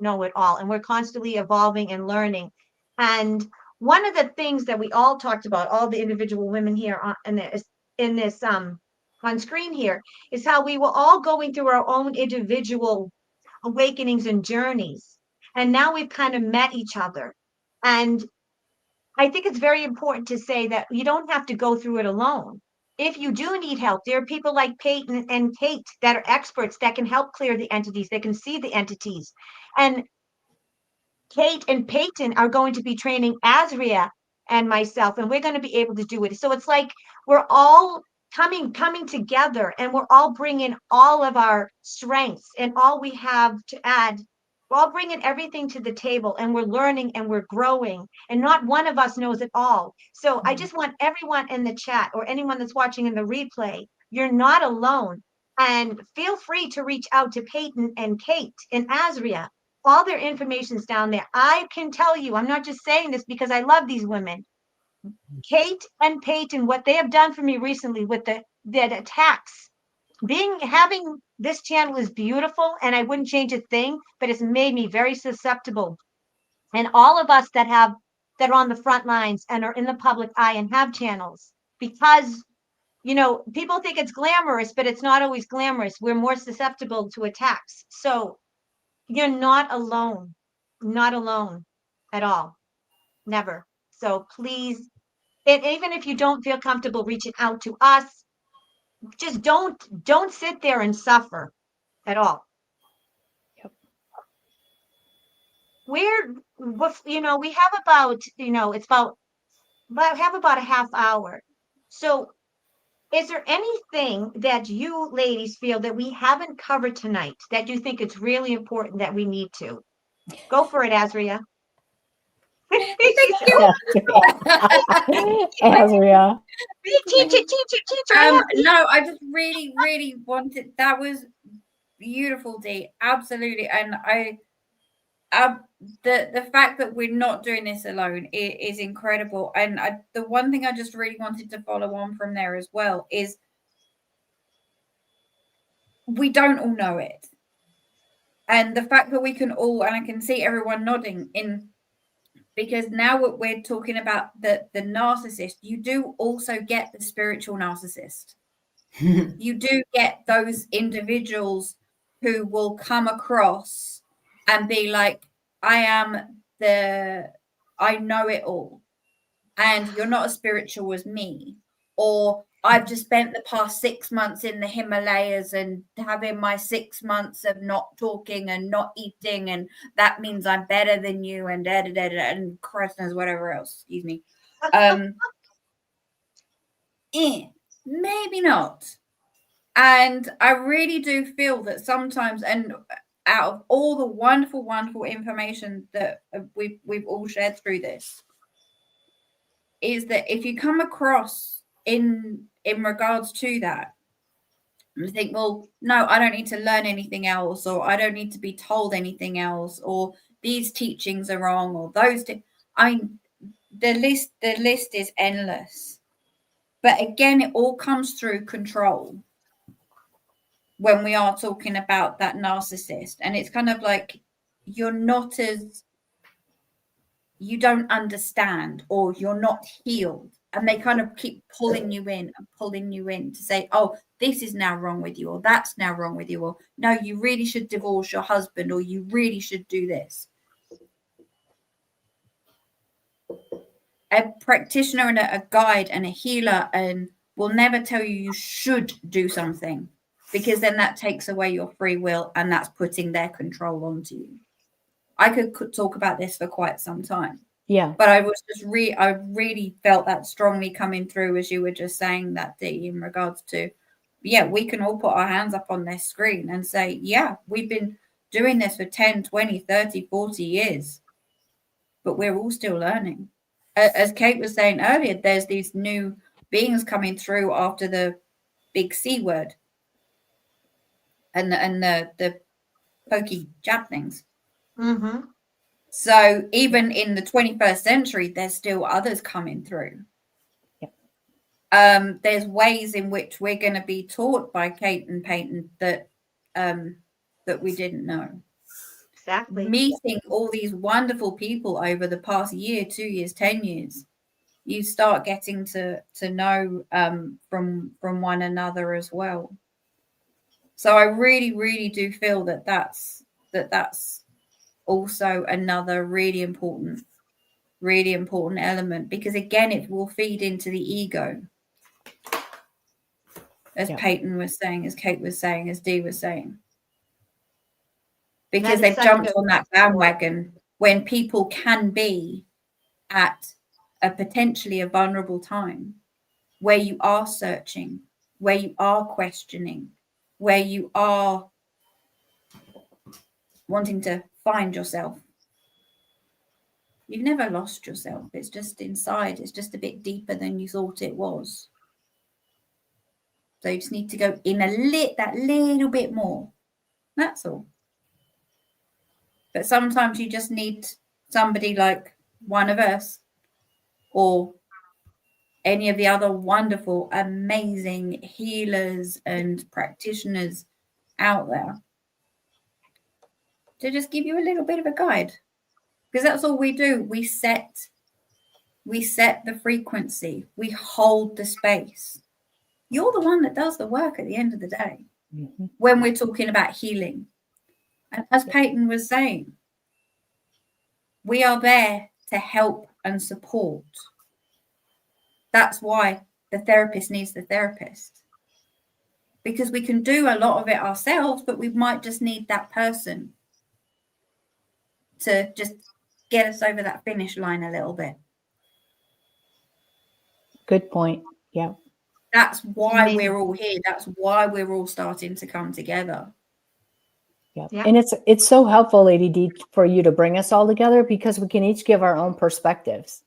know it all. And we're constantly evolving and learning. And one of the things that we all talked about, all the individual women here in this on screen here, is how we were all going through our own individual awakenings and journeys. And now we've kind of met each other. And I think it's very important to say that you don't have to go through it alone. If you do need help, there are people like Peyton and Kate that are experts that can help clear the entities. They can see the entities. And Kate and Peyton are going to be training Asria and myself, and we're going to be able to do it. So it's like we're all coming together, and we're all bringing all of our strengths and all we have to add. We're all bringing everything to the table, and we're learning and we're growing, and not one of us knows it all. So I just want everyone in the chat, or anyone that's watching in the replay, you're not alone. And feel free to reach out to Peyton and Kate and Asria. All their information's down there. I can tell you, I'm not just saying this because I love these women. Kate and Peyton, what they have done for me recently with the attacks, having this channel is beautiful, and I wouldn't change a thing, but it's made me very susceptible. And all of us that are on the front lines and are in the public eye and have channels, because people think it's glamorous, but it's not always glamorous. We're more susceptible to attacks. So you're not alone at all. Never. So please, and even if you don't feel comfortable reaching out to us, just don't sit there and suffer at all. Yep. We have about, have about a half hour. So is there anything that you ladies feel that we haven't covered tonight that you think it's really important that we need to? Go for it, Asria. Thank you. Asria. Teach it. No, I just really wanted. That was beautiful, Dee. Absolutely, and the fact that we're not doing this alone is incredible. And the one thing I just really wanted to follow on from there as well is we don't all know it, and the fact that we can all, and I can see everyone nodding in. Because now we're talking about the narcissist, you do also get the spiritual narcissist. You do get those individuals who will come across and be like, I know it all. And you're not as spiritual as me. Or I've just spent the past 6 months in the Himalayas and having my 6 months of not talking and not eating, and that means I'm better than you, and and Christ knows whatever else. Excuse me. Maybe not. And I really do feel that sometimes, and out of all the wonderful, wonderful information that we've all shared through this, is that if you come across in regards to that, and think, well, no, I don't need to learn anything else, or I don't need to be told anything else, or these teachings are wrong, or those. I mean, the list is endless. But again, it all comes through control when we are talking about that narcissist, and it's kind of like you don't understand, or you're not healed. And they kind of keep pulling you in to say, oh, this is now wrong with you, or that's now wrong with you, or no, you really should divorce your husband, or you really should do this. A practitioner and a guide and a healer and will never tell you should do something, because then that takes away your free will, and that's putting their control onto you. I could talk about this for quite some time. Yeah. But I was just I really felt that strongly coming through as you were just saying that, Dee, in regards to, yeah, we can all put our hands up on this screen and say, yeah, we've been doing this for 10, 20, 30, 40 years, but we're all still learning. As Kate was saying earlier, there's these new beings coming through after the big C word and the pokey jab things. Mm-hmm. So even in the 21st century, there's still others coming through. Yep. There's ways in which we're going to be taught by Kate and Peyton that we didn't know. Exactly. Meeting all these wonderful people over the past year, 2 years, 10 years, you start getting to know from one another as well. So I really, really do feel that that's also another really important element, because again, it will feed into the ego, as Peyton was saying, as Kate was saying, as Dee was saying, because they've jumped on that bandwagon when people can be at a potentially a vulnerable time where you are searching, where you are questioning, where you are wanting to find yourself. You've never lost yourself. It's just inside. It's just a bit deeper than you thought it was. So you just need to go in that little bit more. That's all. But sometimes you just need somebody like one of us or any of the other wonderful, amazing healers and practitioners out there to just give you a little bit of a guide. Because that's all we do. We set the frequency. We hold the space. You're the one that does the work at the end of the day when we're talking about healing. And as Peyton was saying, we are there to help and support. That's why the therapist needs the therapist. Because we can do a lot of it ourselves, but we might just need that person to just get us over that finish line a little bit. Good point. Yeah. That's why we're all here. That's why we're all starting to come together. Yeah. And it's so helpful, Lady D, for you to bring us all together, because we can each give our own perspectives.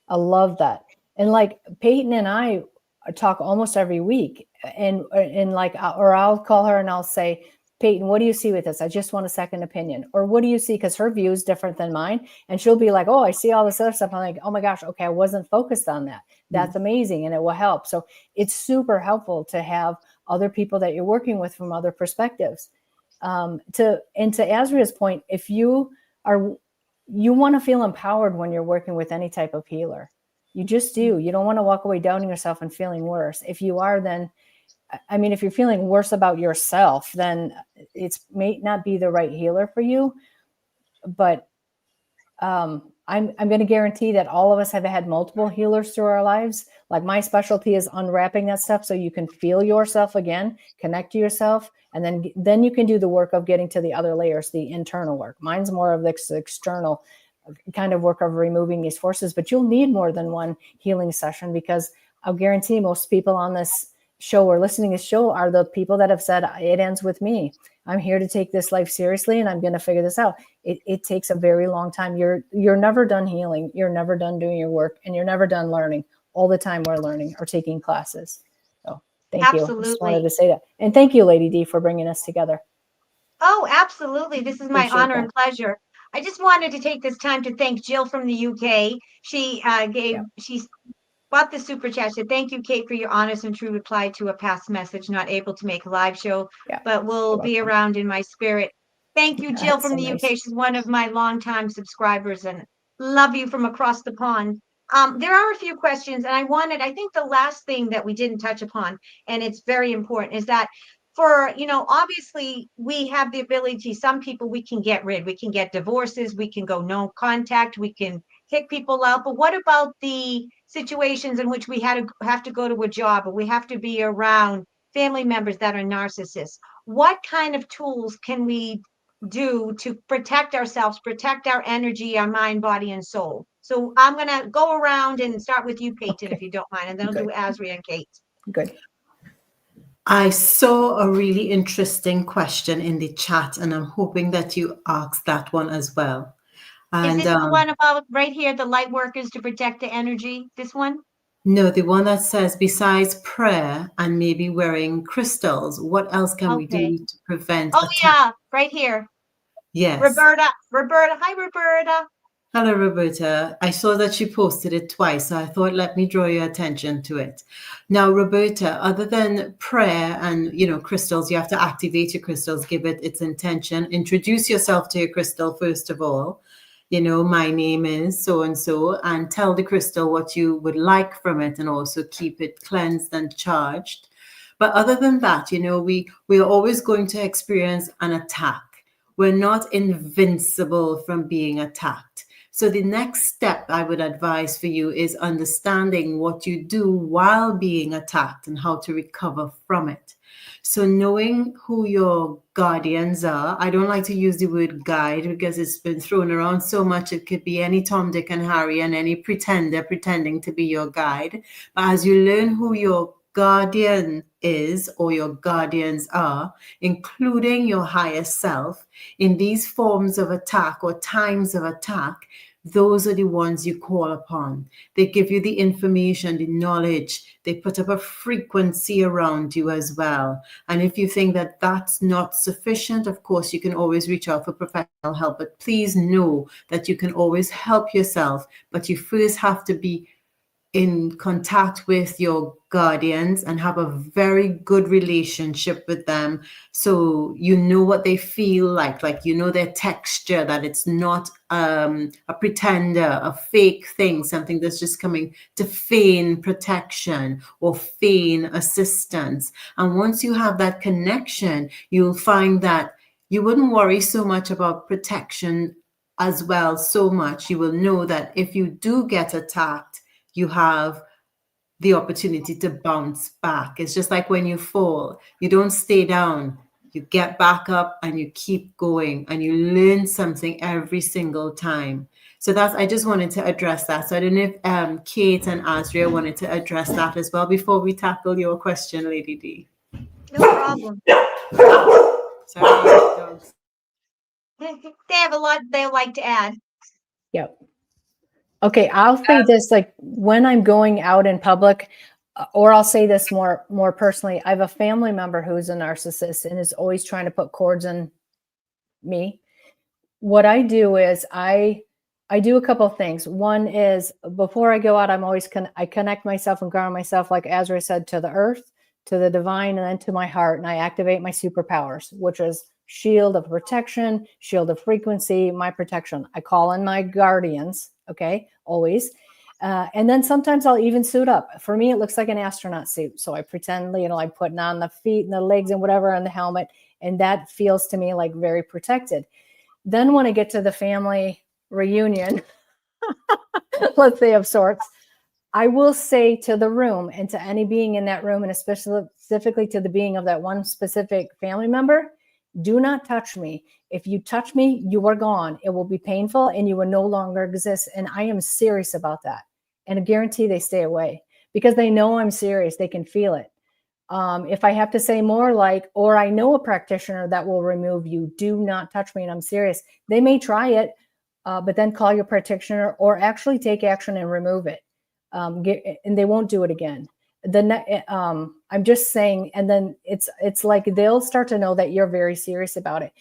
I love that. And like Peyton and I talk almost every week, and like, or I'll call her and I'll say, Peyton, what do you see with this? I just want a second opinion. Or what do you see? Because her view is different than mine. And she'll be like, oh, I see all this other stuff. I'm like, oh my gosh, okay, I wasn't focused on that. That's amazing. And it will help. So it's super helpful to have other people that you're working with from other perspectives. To Asria's point, if you want to feel empowered when you're working with any type of healer. You just do. You don't want to walk away doubting yourself and feeling worse. If you are, then, I mean, if you're feeling worse about yourself, then it may not be the right healer for you. But I'm going to guarantee that all of us have had multiple healers through our lives. Like, my specialty is unwrapping that stuff so you can feel yourself again, connect to yourself, and then you can do the work of getting to the other layers, the internal work. Mine's more of this external kind of work of removing these forces, but you'll need more than one healing session, because I'll guarantee most people on this show or listening to this show are the people that have said, it ends with me. I'm here to take this life seriously, and I'm going to figure this out. It takes a very long time. You're never done healing. You're never done doing your work, and you're never done learning. All the time we're learning or taking classes. So thank you. I just wanted to say that. And thank you, Lady D, for bringing us together. Oh, absolutely. This is my honor and pleasure. I just wanted to take this time to thank Jill from the UK. She she bought the super chat. Said, thank you, Kate, for your honest and true reply to a past message. Not able to make a live show, but will be around in my spirit. Thank you, Jill from the UK. She's one of my longtime subscribers, and love you from across the pond. There are a few questions, and I think the last thing that we didn't touch upon, and it's very important, is that for, obviously we have the ability, some people we can get rid, we can get divorces, we can go no contact, we can kick people out. But what about the situations in which we have to go to a job, or we have to be around family members that are narcissists? What kind of tools can we do to protect ourselves, protect our energy, our mind, body, and soul. So I'm going to go around and start with you, Peyton, Okay. if you don't mind, and then I'll do Asria and Kate. Good. I saw a really interesting question in the chat, and I'm hoping that you asked that one as well. Is And this the one about right here, the light workers to protect the energy? This one? no, the one that says, besides prayer and maybe wearing crystals, what else can we Okay. do to prevent Oh, attack? yeah, right here. Yes. Roberta. Hi, Roberta. Hello, Roberta. I saw that she posted it twice, so I thought, let me draw your attention to it. Now, Roberta, other than prayer and, crystals, you have to activate your crystals, give it its intention, introduce yourself to your crystal first of all. My name is so-and-so, and tell the crystal what you would like from it, and also keep it cleansed and charged. But other than that, we are always going to experience an attack. We're not invincible from being attacked. So the next step I would advise for you is understanding what you do while being attacked and how to recover from it. So knowing who your guardians are, I don't like to use the word guide because it's been thrown around so much. It could be any Tom, Dick, and Harry and any pretender pretending to be your guide. But as you learn who your guardian is or your guardians are, including your higher self, in these forms of attack or times of attack, those are the ones you call upon. They give you the information, the knowledge. They put up a frequency around you as well. And if you think that that's not sufficient, of course, you can always reach out for professional help. But please know that you can always help yourself. But you first have to be in contact with your guardians and have a very good relationship with them, so you know what they feel like their texture, that it's not a pretender, a fake thing, something that's just coming to feign protection or feign assistance. And once you have that connection, you'll find that you wouldn't worry so much about protection as well so much. You will know that if you do get attacked, you have the opportunity to bounce back. It's just like when you fall, you don't stay down, you get back up and you keep going, and you learn something every single time. So I just wanted to address that. So I don't know if Kate and Asria wanted to address that as well before we tackle your question, Lady D. No problem. Sorry, dogs. They have a lot they like to add. Yep. Okay, I'll say this, like when I'm going out in public, or I'll say this more personally. I have a family member who's a narcissist and is always trying to put cords in me. What I do is I do a couple of things. One is before I go out, I connect myself and ground myself, like Asria said, to the earth, to the divine, and then to my heart, and I activate my superpowers, which is shield of protection, shield of frequency, my protection. I call in my guardians, okay, always. And then sometimes I'll even suit up. For me, it looks like an astronaut suit. So I pretend, I'm putting on the feet and the legs and whatever on the helmet. And that feels to me like very protected. Then when I get to the family reunion, let's say of sorts, I will say to the room and to any being in that room, and especially specifically to the being of that one specific family member, do not touch me. If you touch me, you are gone. It will be painful and you will no longer exist. And I am serious about that. And I guarantee they stay away because they know I'm serious. They can feel it. If I have to say more or I know a practitioner that will remove you, do not touch me and I'm serious. They may try it, but then call your practitioner or actually take action and remove it. And they won't do it again. I'm just saying, and then it's like they'll start to know that you're very serious about it.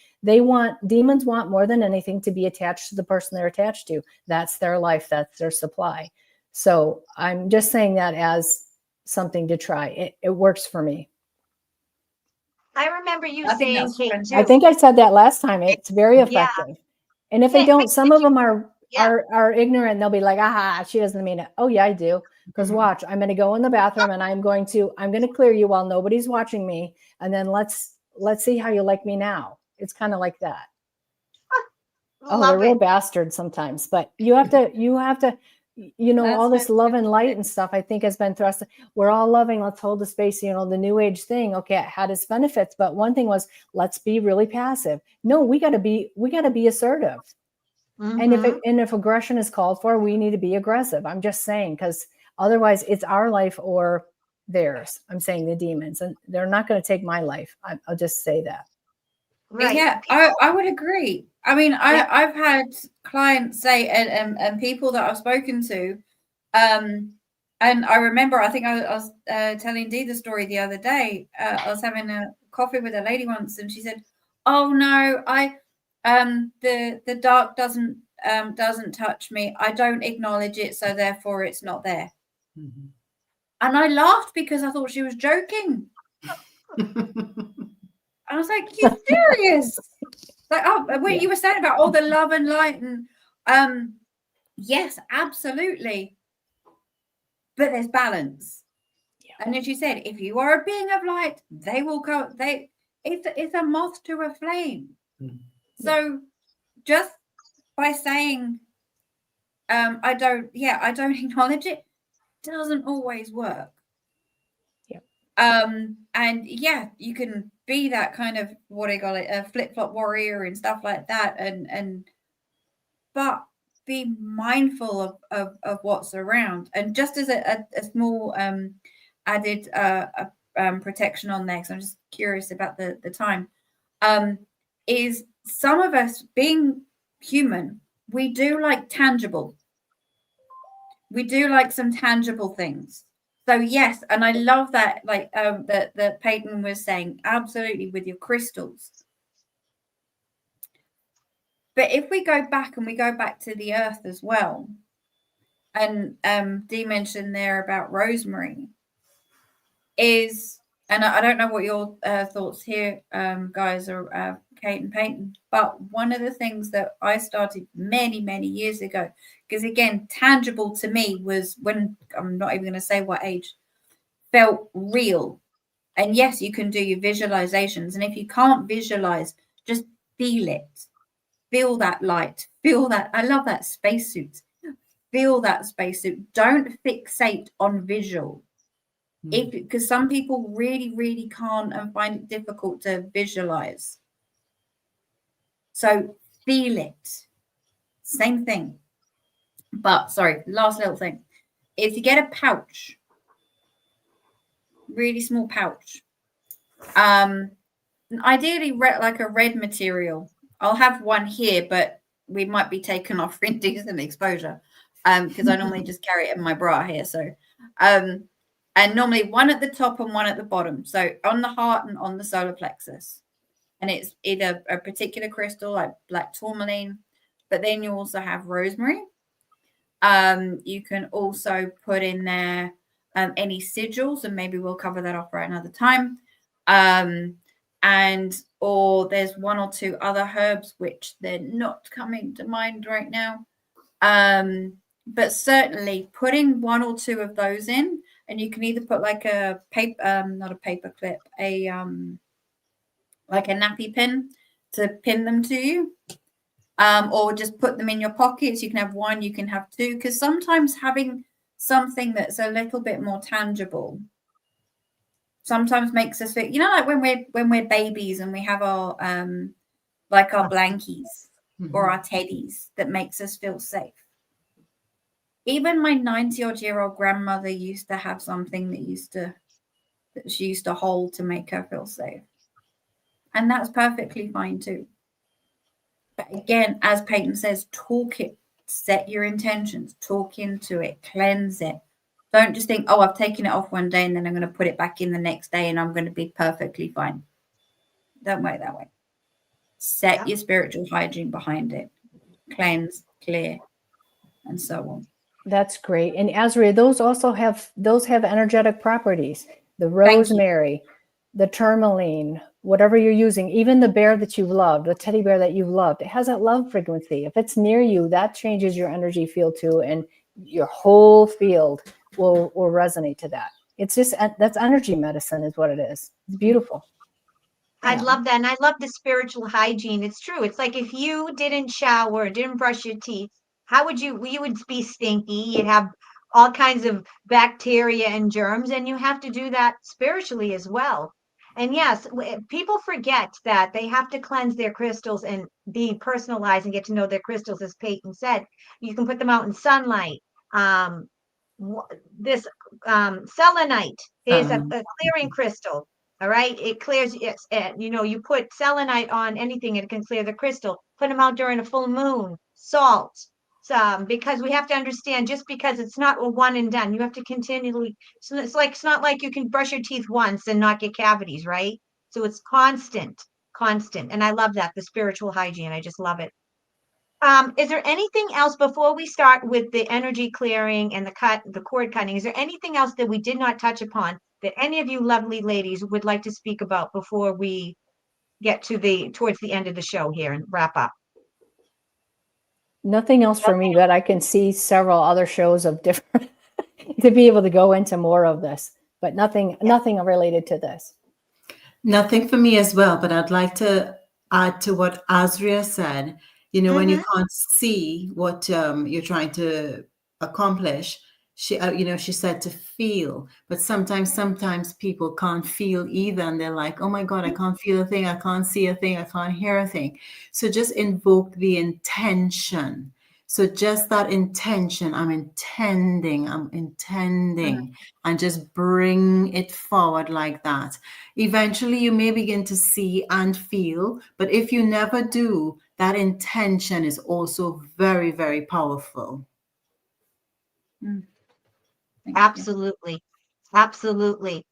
Demons want more than anything to be attached to the person they're attached to. That's their life, that's their supply. So I'm just saying that as something to try. It works for me. I remember you I think saying, that's Kate, fantastic. I think I said that last time. It's very effective. And if they don't, some of them are ignorant. They'll be like, aha, she doesn't mean it. Oh yeah, I do. Because watch, I'm going to go in the bathroom and I'm going to clear you while nobody's watching me. And then let's see how you like me now. It's kind of like that. Oh, they're real bastards sometimes, but you have to, you know, all That's this love and light and stuff, I think has been thrust. We're all loving, let's hold the space, you know, the new age thing. Okay, it had its benefits, but one thing was, let's be really passive. No, we got to be assertive. And if aggression is called for, we need to be aggressive. I'm just saying, because otherwise it's our life or theirs. I'm saying the demons, and they're not going to take my life. I'll just say that. Right. Yeah, I would agree. I mean, I've had clients say, and people that I've spoken to, and I remember, I think I was telling Dee the story the other day. I was having a coffee with a lady once, and she said, "Oh no, the dark doesn't touch me. I don't acknowledge it, so therefore it's not there." Mhm. And I laughed because I thought she was joking. I was like, "You serious?" Like, oh, when you were saying about all the love and light, and yes, absolutely. But there's balance. Yeah. And as you said, if you are a being of light, they will go. It's a moth to a flame. Mm-hmm. So just by saying, I don't acknowledge it, doesn't always work. And yeah, you can be that kind of, what do you call it, a flip-flop warrior and stuff like that, but be mindful of what's around. And just as a small added protection on there, because I'm just curious about the time, is some of us, being human, we do like tangible. We do like some tangible things. So yes, and I love that, like that Peyton was saying, absolutely, with your crystals. But if we go back to the earth as well, and Dee mentioned there about rosemary, and I don't know what your thoughts here, guys, or Kate and Peyton, but one of the things that I started many, many years ago, because again, tangible to me was when, I'm not even going to say what age, felt real. And yes, you can do your visualizations. And if you can't visualize, just feel it. Feel that light. Feel that. I love that spacesuit. Feel that spacesuit. Don't fixate on visual. Because some people really, really can't and find it difficult to visualize. So feel it. Same thing. But sorry, last little thing. If you get a pouch, really small pouch, ideally like a red material. I'll have one here, but we might be taken off for indecent exposure, because I normally just carry it in my bra here. So and normally one at the top and one at the bottom, so on the heart and on the solar plexus, and it's either a particular crystal like black tourmaline, but then you also have rosemary. You can also put in there any sigils, and maybe we'll cover that off right another time. Or there's one or two other herbs which they're not coming to mind right now. But certainly putting one or two of those in, and you can either put like a paper, not a paper clip, like a nappy pin to pin them to you. Or just put them in your pockets. You can have one, you can have two, because sometimes having something that's a little bit more tangible sometimes makes us feel, like when we're babies and we have our like our blankies or our teddies that makes us feel safe. Even my 90-odd-year-old grandmother used to have something that she used to hold to make her feel safe, and that's perfectly fine too. But again, as Peyton says, talk it, set your intentions, talk into it, cleanse it. Don't just think, oh, I've taken it off one day and then I'm going to put it back in the next day and I'm going to be perfectly fine. Don't work that way. Set your spiritual hygiene behind it. Cleanse, clear, and so on. That's great. And Asria, those have energetic properties. The rosemary, the tourmaline, whatever you're using, even the bear that you've loved, the teddy bear that you've loved, it has that love frequency. If it's near you, that changes your energy field too, and your whole field will resonate to that. It's just, that's energy medicine is what it is. It's beautiful. I love that. And I love the spiritual hygiene. It's true. It's like if you didn't shower, didn't brush your teeth, how would you would be stinky, you'd have all kinds of bacteria and germs, and you have to do that spiritually as well. And yes, people forget that they have to cleanse their crystals and be personalized and get to know their crystals, as Peyton said. You can put them out in sunlight. um this selenite is a clearing crystal. All right, it clears. It's you put selenite on anything, and it can clear the crystal. Put them out during a full moon. Salt, because we have to understand, just because it's not a one and done, you have to continually. So it's not like you can brush your teeth once and not get cavities, right? So it's constant, and I love that, the spiritual hygiene. I just love it. Is there anything else before we start with the energy clearing and the cord cutting? Is there anything else that we did not touch upon that any of you lovely ladies would like to speak about before we get towards the end of the show here and wrap up? Nothing else for me, but I can see several other shows of different to be able to go into more of this, but nothing related to this. Nothing for me as well, but I'd like to add to what Asria said. When you can't see what you're trying to accomplish, she said to feel, but sometimes people can't feel either, and they're like, oh my God, I can't feel a thing, I can't see a thing, I can't hear a thing. So just invoke the intention. So just that intention, I'm intending, and just bring it forward like that. Eventually you may begin to see and feel, but if you never do, that intention is also very, very powerful. Absolutely. Absolutely.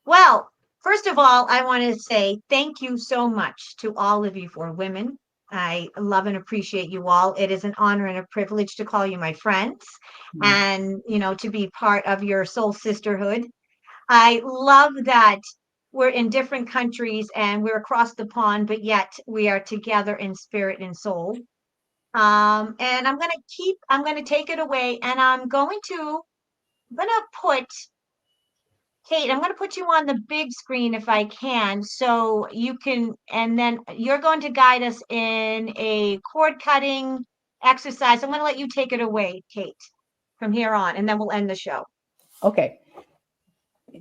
Well, first of all, I want to say thank you so much to all of you for women. I love and appreciate you all. It is an honor and a privilege to call you my friends and, to be part of your soul sisterhood. I love that we're in different countries and we're across the pond, but yet we are together in spirit and soul. And I'm going to take it away, and I'm going to put Kate, I'm going to put you on the big screen if I can, so you can, and then you're going to guide us in a cord cutting exercise. I'm going to let you take it away, Kate, from here on, and then we'll end the show. Okay.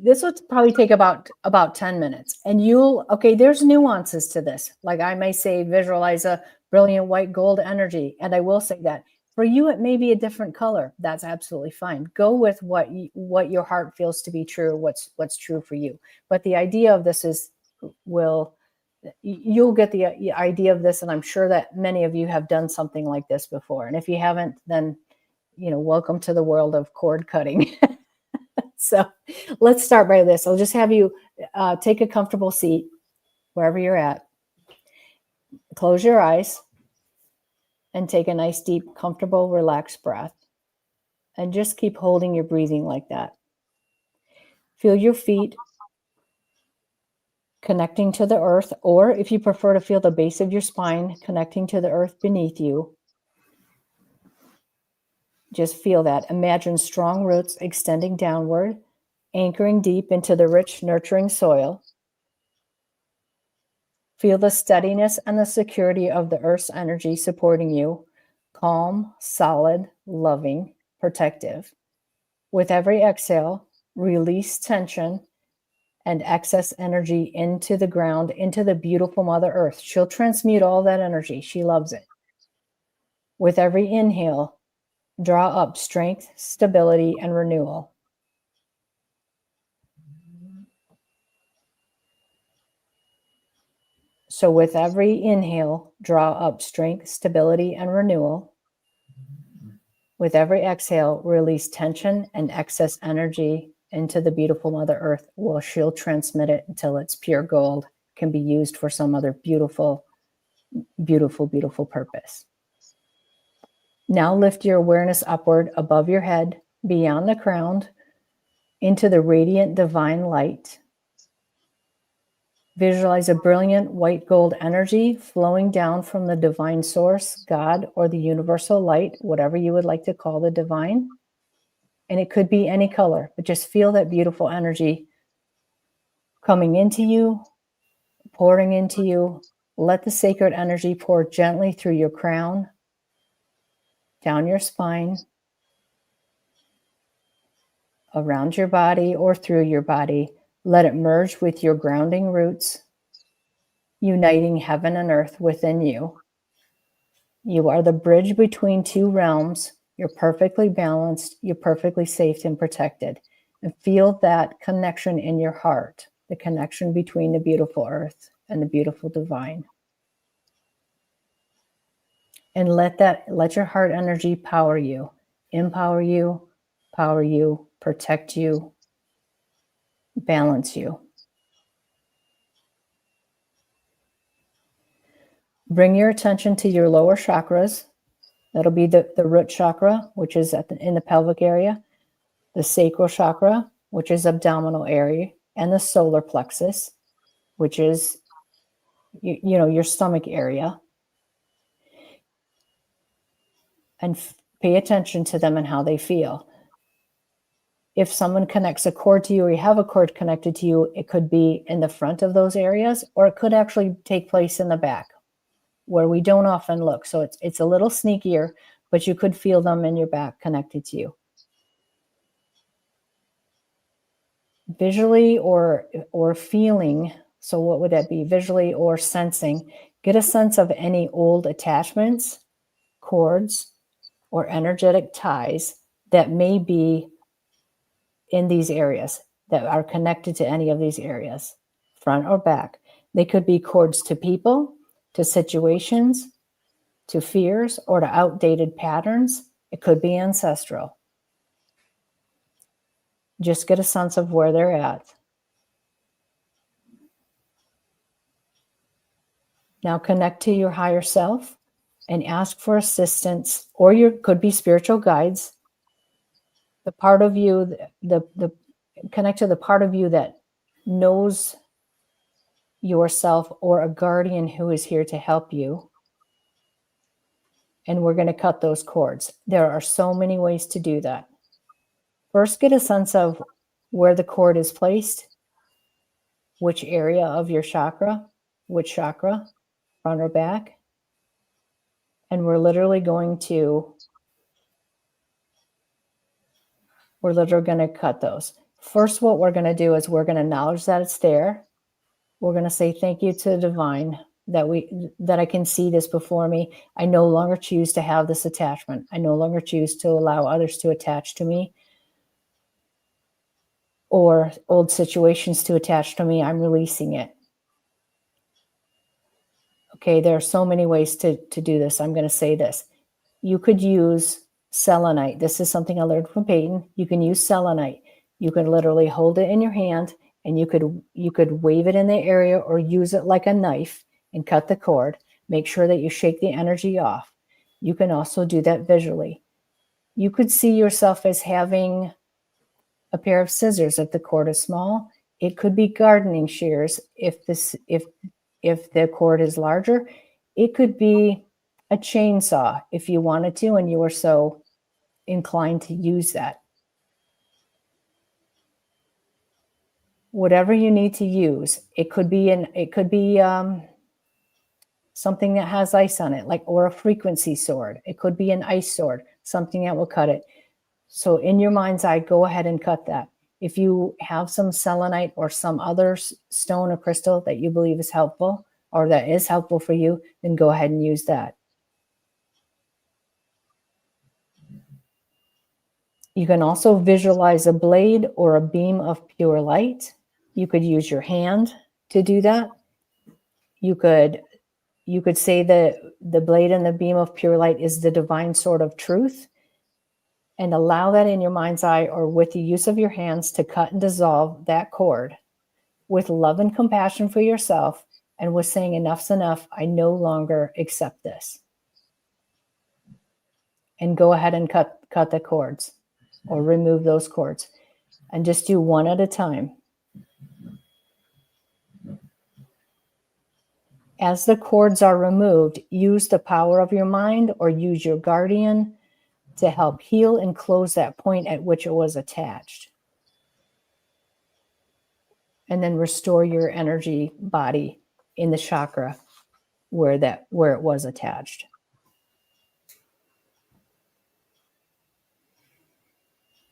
This would probably take about 10 minutes. And there's nuances to this. Like I may say, visualize a brilliant white gold energy. And I will say that for you, it may be a different color. That's absolutely fine. Go with what your heart feels to be true, what's true for you. But the idea of this is, you'll get the idea of this. And I'm sure that many of you have done something like this before. And if you haven't, then, welcome to the world of cord cutting. So let's start by this. I'll just have you take a comfortable seat wherever you're at. Close your eyes and take a nice, deep, comfortable, relaxed breath. And just keep holding your breathing like that. Feel your feet connecting to the earth, or if you prefer to feel the base of your spine connecting to the earth beneath you. Just feel that. Imagine strong roots extending downward, anchoring deep into the rich, nurturing soil. Feel the steadiness and the security of the earth's energy supporting you. Calm, solid, loving, protective. With every exhale, release tension and excess energy into the ground, into the beautiful Mother Earth. She'll transmute all that energy. She loves it. With every inhale, draw up strength, stability, and renewal. So with every inhale, draw up strength, stability, and renewal. With every exhale, release tension and excess energy into the beautiful Mother Earth. Well, she'll transmit it until it's pure gold, can be used for some other beautiful, beautiful, beautiful purpose. Now lift your awareness upward above your head, beyond the crown, into the radiant divine light. Visualize a brilliant white gold energy flowing down from the divine source, God, or the universal light, whatever you would like to call the divine. And it could be any color, but just feel that beautiful energy coming into you, pouring into you. Let the sacred energy pour gently through your crown, down your spine, around your body or through your body. Let it merge with your grounding roots, uniting heaven and earth within you. You are the bridge between two realms. You're perfectly balanced. You're perfectly safe and protected. And feel that connection in your heart, the connection between the beautiful earth and the beautiful divine. And let your heart energy power you, empower you, power you, protect you, balance you. Bring your attention to your lower chakras. That'll be the root chakra, which is in the pelvic area, the sacral chakra, which is abdominal area, and the solar plexus, which is your stomach area. And pay attention to them and how they feel. If someone connects a cord to you or you have a cord connected to you, it could be in the front of those areas, or it could actually take place in the back where we don't often look. So it's a little sneakier, but you could feel them in your back connected to you. Visually or feeling, so what would that be? Visually or sensing, get a sense of any old attachments, cords, or energetic ties that may be in these areas, that are connected to any of these areas, front or back. They could be cords to people, to situations, to fears, or to outdated patterns. It could be ancestral. Just get a sense of where they're at. Now connect to your higher self and ask for assistance, or could be spiritual guides. The part of you, connect to the part of you that knows yourself, or a guardian who is here to help you. And we're going to cut those cords. There are so many ways to do that. First, get a sense of where the cord is placed, which area of your chakra, which chakra, front or back. And we're literally going to cut those. First, what we're going to do is we're going to acknowledge that it's there. We're going to say thank you to the divine that I can see this before me. I no longer choose to have this attachment. I no longer choose to allow others to attach to me, or old situations to attach to me. I'm releasing it. Okay, there are so many ways to do this. I'm going to say this. You could use selenite. This is something I learned from Peyton. You can use selenite. You can literally hold it in your hand, and you could wave it in the area or use it like a knife and cut the cord. Make sure that you shake the energy off. You can also do that visually. You could see yourself as having a pair of scissors if the cord is small. It could be gardening shears if the cord is larger. It could be a chainsaw if you wanted to and you were so inclined to use that. Whatever you need to use. It could be something that has ice on it, or a frequency sword. It could be an ice sword, something that will cut it. So in your mind's eye, go ahead and cut that. If you have some selenite or some other stone or crystal that you believe is helpful, or that is helpful for you, then go ahead and use that. You can also visualize a blade or a beam of pure light. You could use your hand to do that. You could say that the blade and the beam of pure light is the divine sword of truth, and allow that in your mind's eye or with the use of your hands to cut and dissolve that cord with love and compassion for yourself, and with saying enough's enough. I no longer accept this. And go ahead and cut the cords or remove those cords, and just do one at a time. As the cords are removed, use the power of your mind or use your guardian to help heal and close that point at which it was attached. And then restore your energy body in the chakra where it was attached.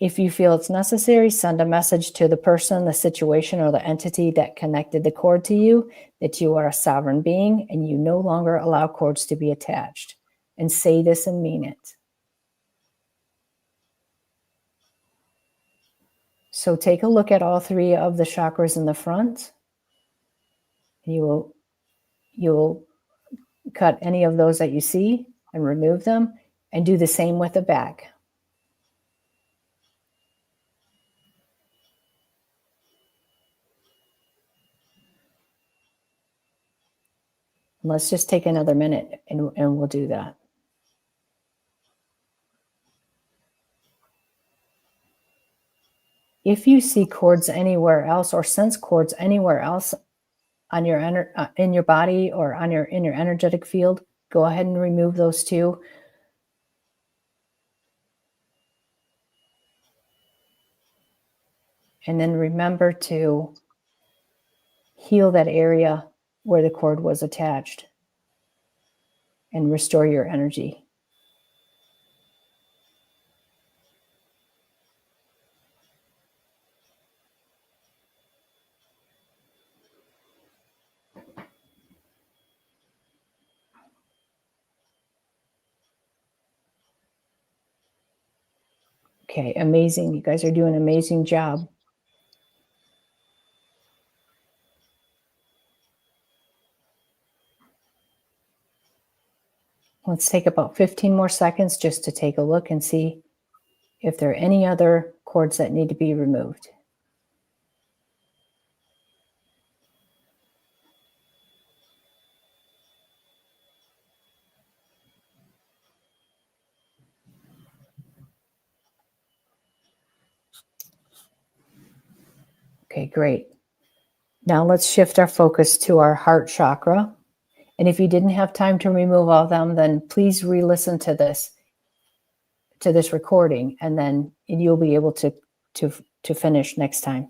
If you feel it's necessary, send a message to the person, the situation, or the entity that connected the cord to you that you are a sovereign being and you no longer allow cords to be attached. And say this and mean it. So take a look at all 3 of the chakras in the front. You will cut any of those that you see and remove them, and do the same with the back. Let's just take another minute and we'll do that. If you see cords anywhere else or sense cords anywhere else on your in your body or on in your energetic field, go ahead and remove those too. And then remember to heal that area where the cord was attached and restore your energy. Okay, amazing. You guys are doing an amazing job. Let's take about 15 more seconds just to take a look and see if there are any other cords that need to be removed. Okay, great. Now let's shift our focus to our heart chakra. And if you didn't have time to remove all of them, then please re-listen to this recording, and then you'll be able to finish next time.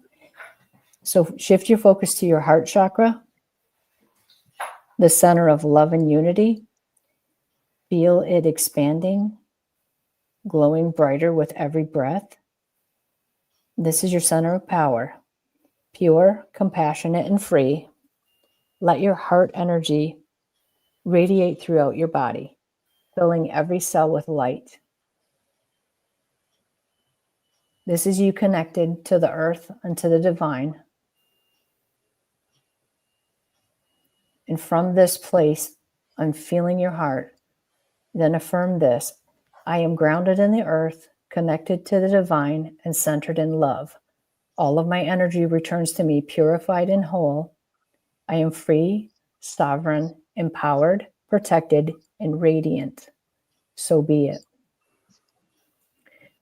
So shift your focus to your heart chakra, the center of love and unity. Feel it expanding, glowing brighter with every breath. This is your center of power, pure, compassionate, and free. Let your heart energy radiate throughout your body, filling every cell with light. This is you connected to the earth and to the divine. And from this place, I'm feeling your heart. Then affirm this: I am grounded in the earth, connected to the divine, and centered in love. All of my energy returns to me purified and whole. I am free, sovereign, empowered, protected, and radiant. So be it.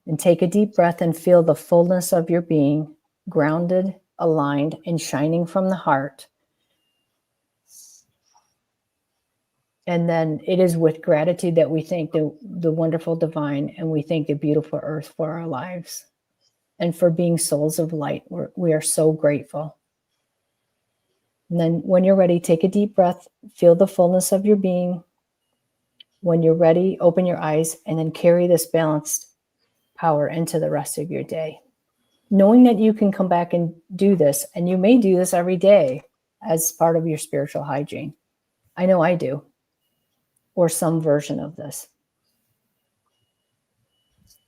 And take a deep breath and feel the fullness of your being, grounded, aligned, and shining from the heart. And then it is with gratitude that we thank the wonderful divine, and we thank the beautiful earth for our lives and for being souls of light. We are so grateful. And then when you're ready, take a deep breath, feel the fullness of your being. When you're ready, open your eyes and then carry this balanced power into the rest of your day. Knowing that you can come back and do this, and you may do this every day as part of your spiritual hygiene. I know I do, or some version of this.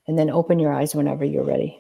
And then open your eyes whenever you're ready.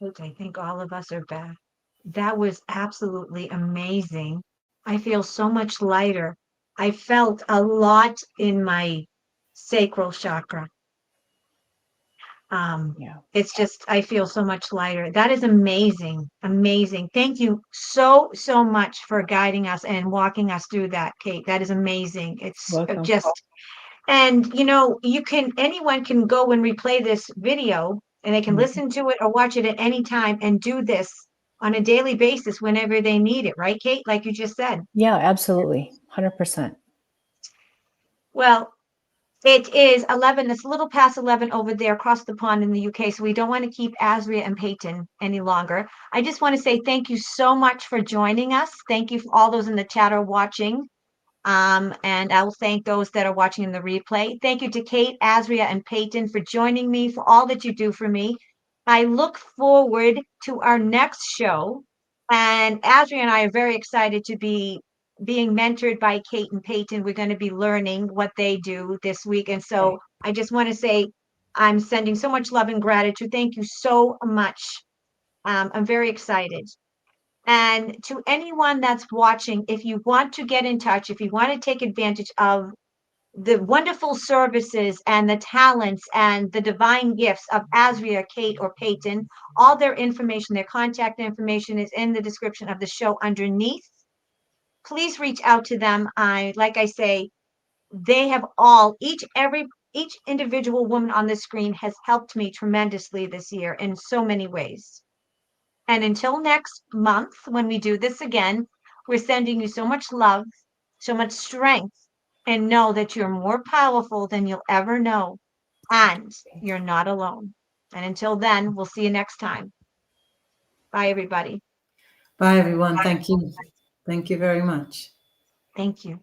I think all of us are back. That was absolutely amazing. I feel so much lighter. I felt a lot in my sacral chakra. Yeah. It's just, I feel so much lighter. That is amazing. Amazing. Thank you so, so much for guiding us and walking us through that, Kate. That is amazing. It's Welcome. just, and anyone can go and replay this video and they can Mhm. listen to it or watch it at any time and do this on a daily basis whenever they need it, right, Kate? Like you just said. Yeah, absolutely. 100%. Well, it is 11. It's a little past 11 over there across the pond in the UK. So we don't want to keep Asria and Peyton any longer. I just want to say thank you so much for joining us. Thank you for all those in the chat are watching. And I will thank those that are watching in the replay. Thank you to Kate, Asria, and Peyton for joining me, for all that you do for me. I look forward to our next show. And Asria and I are very excited to be being mentored by Kate and Peyton. We're going to be learning what they do this week. And so I just want to say I'm sending so much love and gratitude. Thank you so much. I'm very excited. And to anyone that's watching, if you want to get in touch, if you want to take advantage of the wonderful services and the talents and the divine gifts of Asria, Kate, or Peyton, all their information, their contact information is in the description of the show underneath. Please reach out to them. Like I say, they have each individual woman on the screen has helped me tremendously this year in so many ways. And until next month, when we do this again, we're sending you so much love, so much strength, and know that you're more powerful than you'll ever know. And you're not alone. And until then, we'll see you next time. Bye, everybody. Bye, everyone. Thank you. Thank you very much. Thank you.